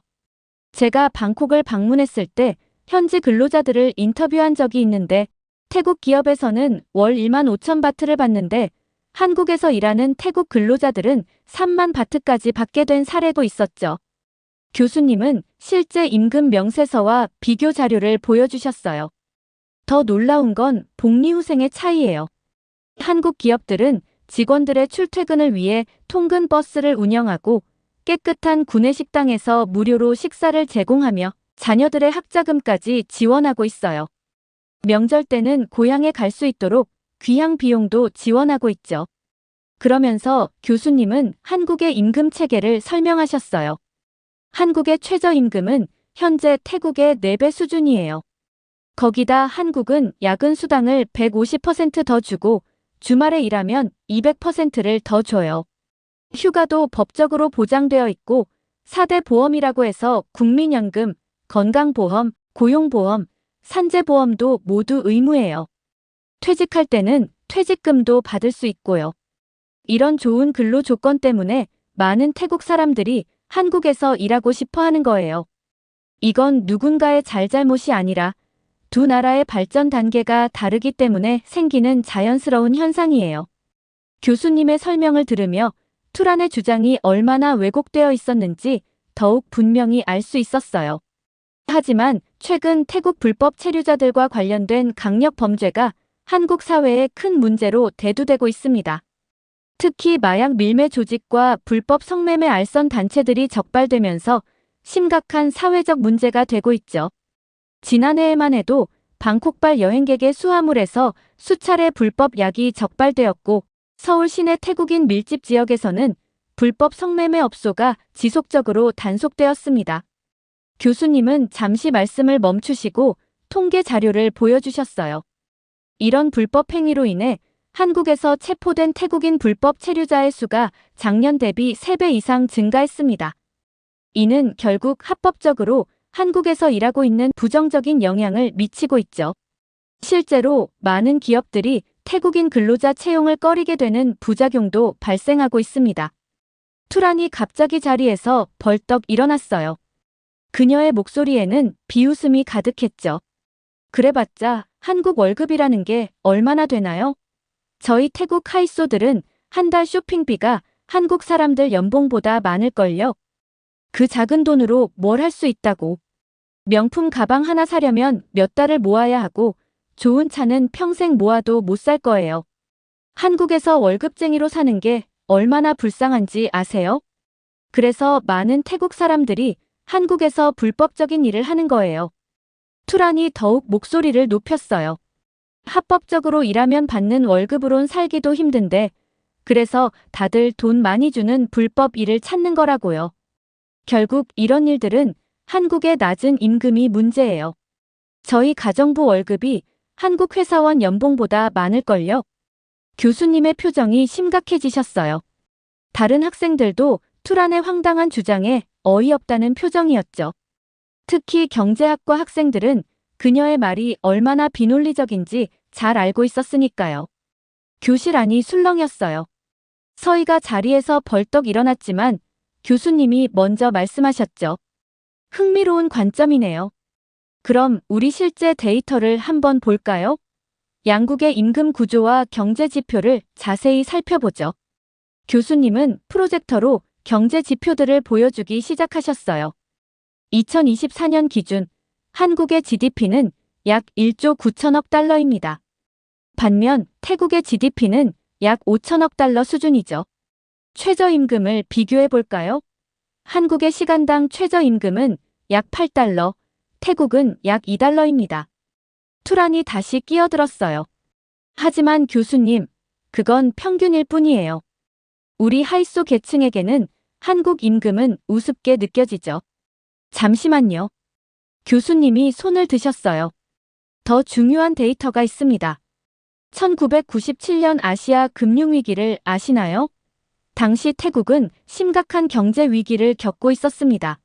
제가 방콕을 방문했을 때 현지 근로자들을 인터뷰한 적이 있는데 태국 기업에서는 월 1만 5천 바트를 받는데 한국에서 일하는 태국 근로자들은 3만 바트까지 받게 된 사례도 있었죠. 교수님은 실제 임금 명세서와 비교 자료를 보여주셨어요. 더 놀라운 건 복리후생의 차이예요. 한국 기업들은 직원들의 출퇴근을 위해 통근 버스를 운영하고 깨끗한 구내식당에서 무료로 식사를 제공하며 자녀들의 학자금까지 지원하고 있어요. 명절 때는 고향에 갈 수 있도록 귀향 비용도 지원하고 있죠. 그러면서 교수님은 한국의 임금 체계를 설명하셨어요. 한국의 최저임금은 현재 태국의 4배 수준이에요. 거기다 한국은 야근 수당을 150% 더 주고 주말에 일하면 200%를 더 줘요. 휴가도 법적으로 보장되어 있고 4대 보험이라고 해서 국민연금, 건강보험, 고용보험, 산재보험도 모두 의무예요. 퇴직할 때는 퇴직금도 받을 수 있고요. 이런 좋은 근로 조건 때문에 많은 태국 사람들이 한국에서 일하고 싶어 하는 거예요. 이건 누군가의 잘잘못이 아니라 두 나라의 발전 단계가 다르기 때문에 생기는 자연스러운 현상이에요. 교수님의 설명을 들으며 투란의 주장이 얼마나 왜곡되어 있었는지 더욱 분명히 알 수 있었어요. 하지만 최근 태국 불법 체류자들과 관련된 강력 범죄가 한국 사회에 큰 문제로 대두되고 있습니다. 특히 마약 밀매 조직과 불법 성매매 알선 단체들이 적발되면서 심각한 사회적 문제가 되고 있죠. 지난해에만 해도 방콕발 여행객의 수하물에서 수차례 불법 약이 적발되었고 서울 시내 태국인 밀집 지역에서는 불법 성매매 업소가 지속적으로 단속되었습니다. 교수님은 잠시 말씀을 멈추시고 통계 자료를 보여주셨어요. 이런 불법 행위로 인해 한국에서 체포된 태국인 불법 체류자의 수가 작년 대비 3배 이상 증가했습니다. 이는 결국 합법적으로 한국에서 일하고 있는 부정적인 영향을 미치고 있죠. 실제로 많은 기업들이 태국인 근로자 채용을 꺼리게 되는 부작용도 발생하고 있습니다. 투란이 갑자기 자리에서 벌떡 일어났어요. 그녀의 목소리에는 비웃음이 가득했죠. 그래봤자 한국 월급이라는 게 얼마나 되나요? 저희 태국 하이소들은 한 달 쇼핑비가 한국 사람들 연봉보다 많을걸요. 그 작은 돈으로 뭘 할 수 있다고. 명품 가방 하나 사려면 몇 달을 모아야 하고 좋은 차는 평생 모아도 못 살 거예요. 한국에서 월급쟁이로 사는 게 얼마나 불쌍한지 아세요? 그래서 많은 태국 사람들이 한국에서 불법적인 일을 하는 거예요. 투란이 더욱 목소리를 높였어요. 합법적으로 일하면 받는 월급으론 살기도 힘든데 그래서 다들 돈 많이 주는 불법 일을 찾는 거라고요. 결국 이런 일들은 한국의 낮은 임금이 문제예요. 저희 가정부 월급이 한국 회사원 연봉보다 많을걸요. 교수님의 표정이 심각해지셨어요. 다른 학생들도 투란의 황당한 주장에 어이없다는 표정이었죠. 특히 경제학과 학생들은 그녀의 말이 얼마나 비논리적인지 잘 알고 있었으니까요. 교실 안이 술렁였어요. 서희가 자리에서 벌떡 일어났지만 교수님이 먼저 말씀하셨죠. 흥미로운 관점이네요. 그럼 우리 실제 데이터를 한번 볼까요? 양국의 임금 구조와 경제 지표를 자세히 살펴보죠. 교수님은 프로젝터로 경제 지표들을 보여주기 시작하셨어요. 2024년 기준 한국의 GDP는 약 1조 9천억 달러입니다. 반면 태국의 GDP는 약 5천억 달러 수준이죠. 최저임금을 비교해 볼까요? 한국의 시간당 최저임금은 약 8달러, 태국은 약 2달러입니다. 투란이 다시 끼어들었어요. 하지만 교수님, 그건 평균일 뿐이에요. 우리 하이소 계층에게는 한국 임금은 우습게 느껴지죠. 잠시만요. 교수님이 손을 드셨어요. 더 중요한 데이터가 있습니다. 1997년 아시아 금융위기를 아시나요? 당시 태국은 심각한 경제 위기를 겪고 있었습니다.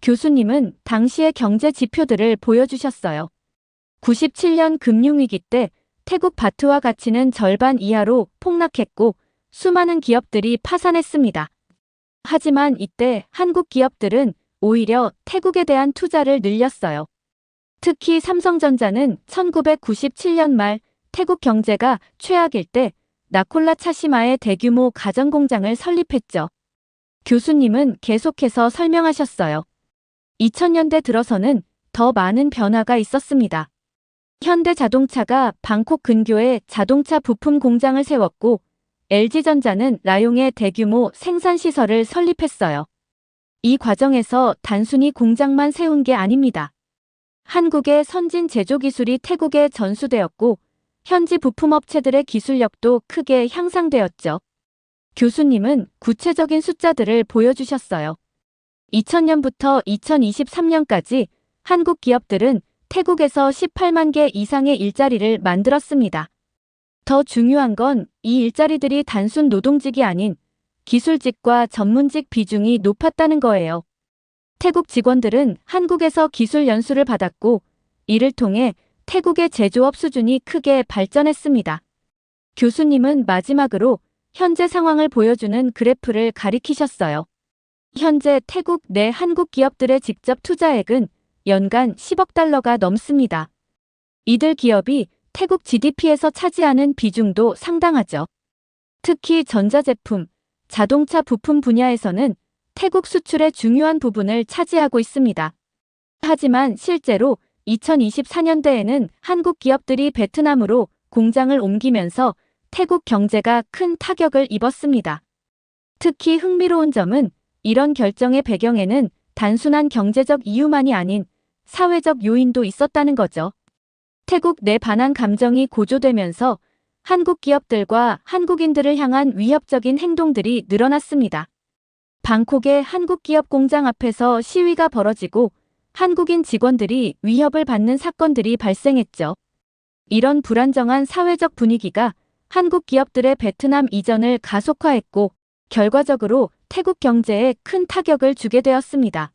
교수님은 당시의 경제 지표들을 보여주셨어요. 97년 금융위기 때 태국 바트와 가치는 절반 이하로 폭락했고 수많은 기업들이 파산했습니다. 하지만 이때 한국 기업들은 오히려 태국에 대한 투자를 늘렸어요. 특히 삼성전자는 1997년 말 태국 경제가 최악일 때 나콜라 차시마의 대규모 가전공장을 설립했죠. 교수님은 계속해서 설명하셨어요. 2000년대 들어서는 더 많은 변화가 있었습니다. 현대자동차가 방콕 근교에 자동차 부품 공장을 세웠고 LG전자는 라용에 대규모 생산시설을 설립했어요. 이 과정에서 단순히 공장만 세운 게 아닙니다. 한국의 선진 제조기술이 태국에 전수되었고 현지 부품업체들의 기술력도 크게 향상되었죠. 교수님은 구체적인 숫자들을 보여주셨어요. 2000년부터 2023년까지 한국 기업들은 태국에서 18만 개 이상의 일자리를 만들었습니다. 더 중요한 건 이 일자리들이 단순 노동직이 아닌 기술직과 전문직 비중이 높았다는 거예요. 태국 직원들은 한국에서 기술 연수를 받았고 이를 통해 태국의 제조업 수준이 크게 발전했습니다. 교수님은 마지막으로 현재 상황을 보여주는 그래프를 가리키셨어요. 현재 태국 내 한국 기업들의 직접 투자액은 연간 10억 달러가 넘습니다. 이들 기업이 태국 GDP에서 차지하는 비중도 상당하죠. 특히 전자제품, 자동차 부품 분야에서는 태국 수출의 중요한 부분을 차지하고 있습니다. 하지만 실제로 2024년대에는 한국 기업들이 베트남으로 공장을 옮기면서 태국 경제가 큰 타격을 입었습니다. 특히 흥미로운 점은 이런 결정의 배경에는 단순한 경제적 이유만이 아닌 사회적 요인도 있었다는 거죠. 태국 내 반한 감정이 고조되면서 한국 기업들과 한국인들을 향한 위협적인 행동들이 늘어났습니다. 방콕의 한국 기업 공장 앞에서 시위가 벌어지고 한국인 직원들이 위협을 받는 사건들이 발생했죠. 이런 불안정한 사회적 분위기가 한국 기업들의 베트남 이전을 가속화했고 결과적으로 태국 경제에 큰 타격을 주게 되었습니다.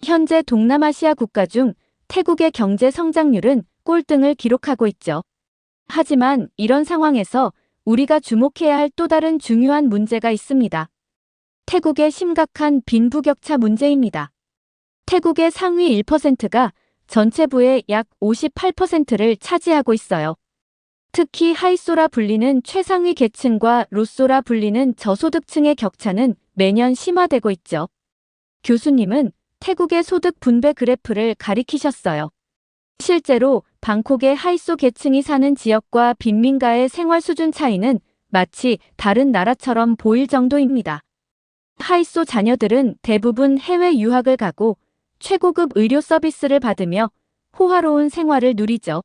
현재 동남아시아 국가 중 태국의 경제 성장률은 꼴등을 기록하고 있죠. 하지만 이런 상황에서 우리가 주목해야 할 또 다른 중요한 문제가 있습니다. 태국의 심각한 빈부격차 문제입니다. 태국의 상위 1%가 전체 부의 약 58%를 차지하고 있어요. 특히 하이소라 불리는 최상위 계층과 로소라 불리는 저소득층의 격차는 매년 심화되고 있죠. 교수님은 태국의 소득 분배 그래프를 가리키셨어요. 실제로 방콕의 하이소 계층이 사는 지역과 빈민가의 생활 수준 차이는 마치 다른 나라처럼 보일 정도입니다. 하이소 자녀들은 대부분 해외 유학을 가고 최고급 의료 서비스를 받으며 호화로운 생활을 누리죠.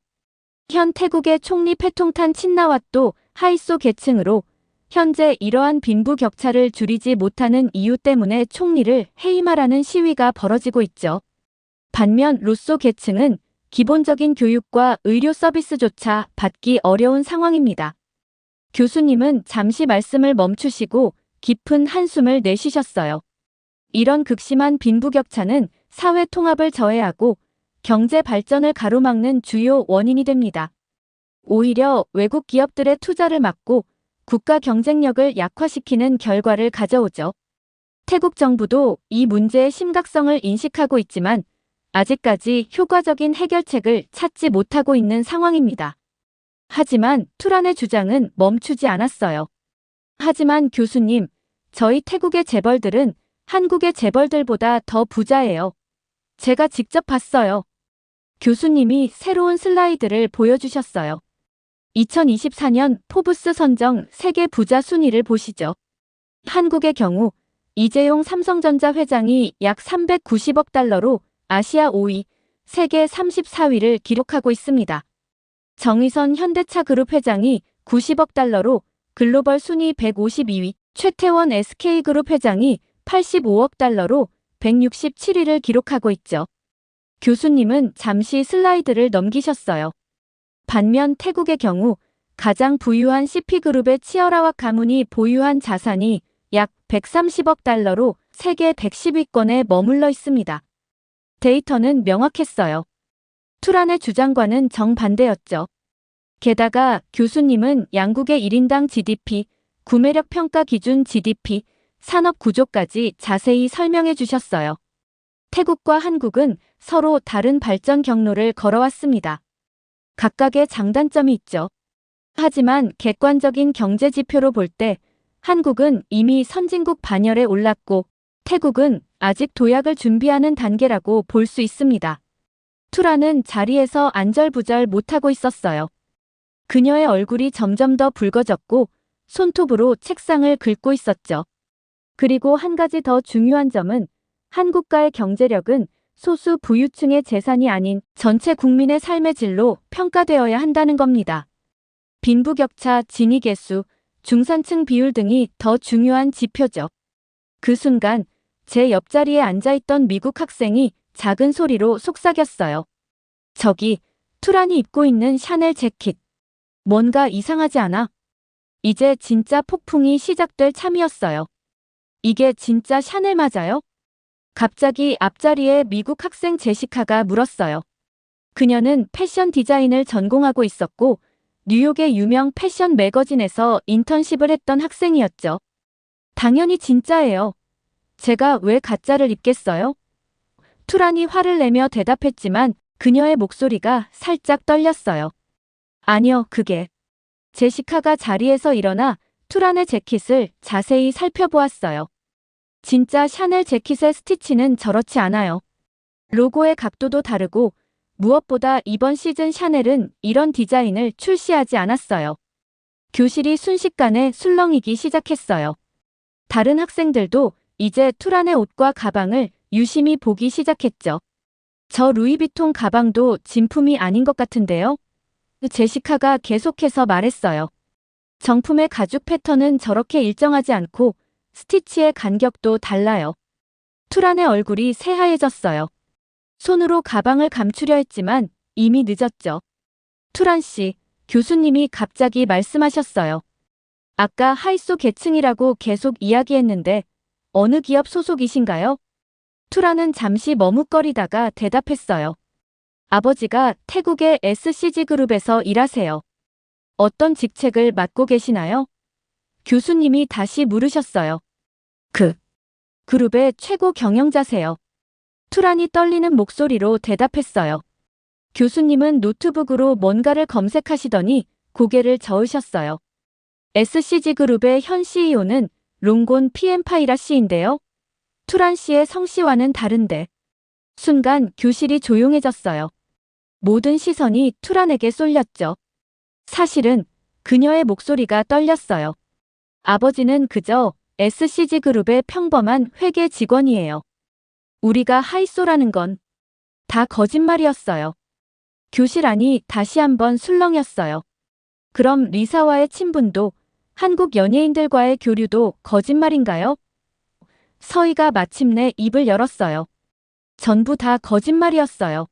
현 태국의 총리 패통탄 친나왓도 하이소 계층으로 현재 이러한 빈부 격차를 줄이지 못하는 이유 때문에 총리를 해임하라는 시위가 벌어지고 있죠. 반면 로소 계층은 기본적인 교육과 의료 서비스조차 받기 어려운 상황입니다. 교수님은 잠시 말씀을 멈추시고 깊은 한숨을 내쉬셨어요. 이런 극심한 빈부격차는 사회 통합을 저해하고 경제 발전을 가로막는 주요 원인이 됩니다. 오히려 외국 기업들의 투자를 막고 국가 경쟁력을 약화시키는 결과를 가져오죠. 태국 정부도 이 문제의 심각성을 인식하고 있지만 아직까지 효과적인 해결책을 찾지 못하고 있는 상황입니다. 하지만 투란의 주장은 멈추지 않았어요. 하지만 교수님, 저희 태국의 재벌들은 한국의 재벌들보다 더 부자예요. 제가 직접 봤어요. 교수님이 새로운 슬라이드를 보여주셨어요. 2024년 포브스 선정 세계 부자 순위를 보시죠. 한국의 경우 이재용 삼성전자 회장이 약 390억 달러로 아시아 5위, 세계 34위를 기록하고 있습니다. 정의선 현대차그룹 회장이 90억 달러로 글로벌 순위 152위, 최태원 SK그룹 회장이 85억 달러로 167위를 기록하고 있죠. 교수님은 잠시 슬라이드를 넘기셨어요. 반면 태국의 경우 가장 부유한 CP그룹의 치어라와 가문이 보유한 자산이 약 130억 달러로 세계 110위권에 머물러 있습니다. 데이터는 명확했어요. 투란의 주장과는 정반대였죠. 게다가 교수님은 양국의 1인당 GDP, 구매력 평가 기준 GDP, 산업 구조까지 자세히 설명해 주셨어요. 태국과 한국은 서로 다른 발전 경로를 걸어왔습니다. 각각의 장단점이 있죠. 하지만 객관적인 경제 지표로 볼 때 한국은 이미 선진국 반열에 올랐고 태국은 아직 도약을 준비하는 단계라고 볼 수 있습니다. 투라는 자리에서 안절부절 못하고 있었어요. 그녀의 얼굴이 점점 더 붉어졌고 손톱으로 책상을 긁고 있었죠. 그리고 한 가지 더 중요한 점은 한국과의 경제력은 소수 부유층의 재산이 아닌 전체 국민의 삶의 질로 평가되어야 한다는 겁니다. 빈부격차, 진위계수, 중산층 비율 등이 더 중요한 지표죠. 그 순간 제 옆자리에 앉아있던 미국 학생이 작은 소리로 속삭였어요. 저기, 투란이 입고 있는 샤넬 재킷. 뭔가 이상하지 않아? 이제 진짜 폭풍이 시작될 참이었어요. 이게 진짜 샤넬 맞아요? 갑자기 앞자리에 미국 학생 제시카가 물었어요. 그녀는 패션 디자인을 전공하고 있었고 뉴욕의 유명 패션 매거진에서 인턴십을 했던 학생이었죠. 당연히 진짜예요. 제가 왜 가짜를 입겠어요? 투란이 화를 내며 대답했지만 그녀의 목소리가 살짝 떨렸어요. 아니요, 그게. 제시카가 자리에서 일어나 투란의 재킷을 자세히 살펴보았어요. 진짜 샤넬 재킷의 스티치는 저렇지 않아요. 로고의 각도도 다르고 무엇보다 이번 시즌 샤넬은 이런 디자인을 출시하지 않았어요. 교실이 순식간에 술렁이기 시작했어요. 다른 학생들도 이제 투란의 옷과 가방을 유심히 보기 시작했죠. 저 루이비통 가방도 진품이 아닌 것 같은데요? 제시카가 계속해서 말했어요. 정품의 가죽 패턴은 저렇게 일정하지 않고 스티치의 간격도 달라요. 투란의 얼굴이 새하얘졌어요. 손으로 가방을 감추려 했지만 이미 늦었죠. 투란 씨, 교수님이 갑자기 말씀하셨어요. 아까 하이소 계층이라고 계속 이야기했는데 어느 기업 소속이신가요? 투란은 잠시 머뭇거리다가 대답했어요. 아버지가 태국의 SCG그룹에서 일하세요. 어떤 직책을 맡고 계시나요? 교수님이 다시 물으셨어요. 그 그룹의 최고 경영자세요. 투란이 떨리는 목소리로 대답했어요. 교수님은 노트북으로 뭔가를 검색하시더니 고개를 저으셨어요. SCG그룹의 현 CEO는 롱곤 PM 파이라 씨인데요. 투란 씨의 성씨와는 다른데. 순간 교실이 조용해졌어요. 모든 시선이 투란에게 쏠렸죠. 사실은 그녀의 목소리가 떨렸어요. 아버지는 그저 SCG그룹의 평범한 회계 직원이에요. 우리가 하이소라는 건 다 거짓말이었어요. 교실 안이 다시 한번 술렁였어요. 그럼 리사와의 친분도 한국 연예인들과의 교류도 거짓말인가요? 서희가 마침내 입을 열었어요. 전부 다 거짓말이었어요.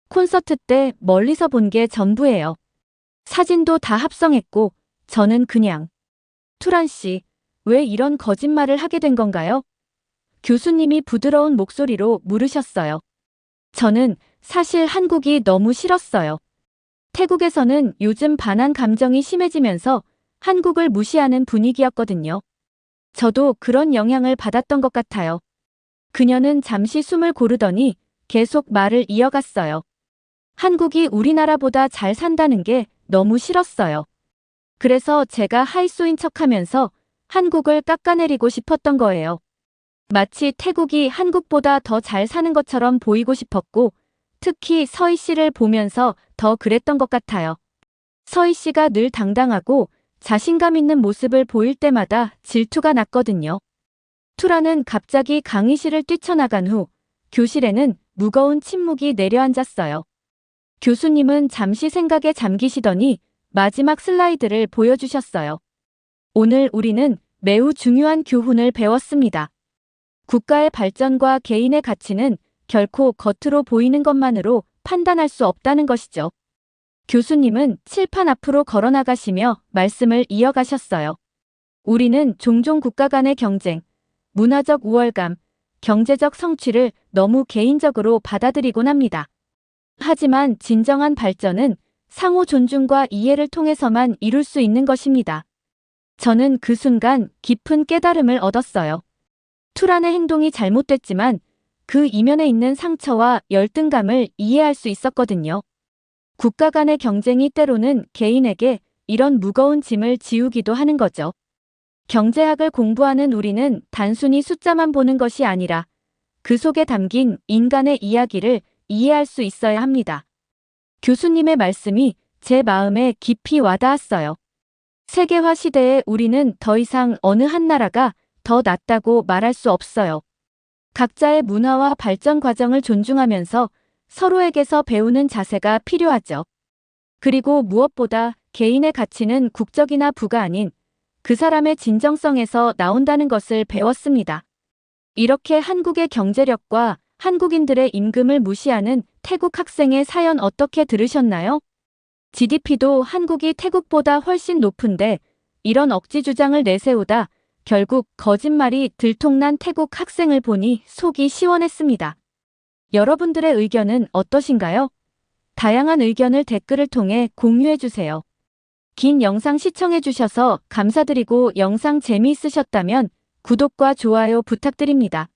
콘서트 때 멀리서 본 게 전부예요. 사진도 다 합성했고 저는 그냥 투란 씨, 왜 이런 거짓말을 하게 된 건가요? 교수님이 부드러운 목소리로 물으셨어요. 저는 사실 한국이 너무 싫었어요. 태국에서는 요즘 반한 감정이 심해지면서 한국을 무시하는 분위기였거든요. 저도 그런 영향을 받았던 것 같아요. 그녀는 잠시 숨을 고르더니 계속 말을 이어갔어요. 한국이 우리나라보다 잘 산다는 게 너무 싫었어요. 그래서 제가 하이소인 척하면서 한국을 깎아내리고 싶었던 거예요. 마치 태국이 한국보다 더 잘 사는 것처럼 보이고 싶었고, 특히 서희 씨를 보면서 더 그랬던 것 같아요. 서희 씨가 늘 당당하고 자신감 있는 모습을 보일 때마다 질투가 났거든요. 투라는 갑자기 강의실을 뛰쳐나간 후 교실에는 무거운 침묵이 내려앉았어요. 교수님은 잠시 생각에 잠기시더니 마지막 슬라이드를 보여주셨어요. 오늘 우리는 매우 중요한 교훈을 배웠습니다. 국가의 발전과 개인의 가치는 결코 겉으로 보이는 것만으로 판단할 수 없다는 것이죠. 교수님은 칠판 앞으로 걸어나가시며 말씀을 이어가셨어요. 우리는 종종 국가 간의 경쟁, 문화적 우월감, 경제적 성취를 너무 개인적으로 받아들이곤 합니다. 하지만 진정한 발전은 상호 존중과 이해를 통해서만 이룰 수 있는 것입니다. 저는 그 순간 깊은 깨달음을 얻었어요. 투란의 행동이 잘못됐지만 그 이면에 있는 상처와 열등감을 이해할 수 있었거든요. 국가 간의 경쟁이 때로는 개인에게 이런 무거운 짐을 지우기도 하는 거죠. 경제학을 공부하는 우리는 단순히 숫자만 보는 것이 아니라 그 속에 담긴 인간의 이야기를 이해할 수 있어야 합니다. 교수님의 말씀이 제 마음에 깊이 와닿았어요. 세계화 시대에 우리는 더 이상 어느 한 나라가 더 낫다고 말할 수 없어요. 각자의 문화와 발전 과정을 존중하면서 서로에게서 배우는 자세가 필요하죠. 그리고 무엇보다 개인의 가치는 국적이나 부가 아닌 그 사람의 진정성에서 나온다는 것을 배웠습니다. 이렇게 한국의 경제력과 한국인들의 임금을 무시하는 태국 학생의 사연 어떻게 들으셨나요? GDP도 한국이 태국보다 훨씬 높은데 이런 억지 주장을 내세우다 결국 거짓말이 들통난 태국 학생을 보니 속이 시원했습니다. 여러분들의 의견은 어떠신가요? 다양한 의견을 댓글을 통해 공유해주세요. 긴 영상 시청해주셔서 감사드리고 영상 재미있으셨다면 구독과 좋아요 부탁드립니다.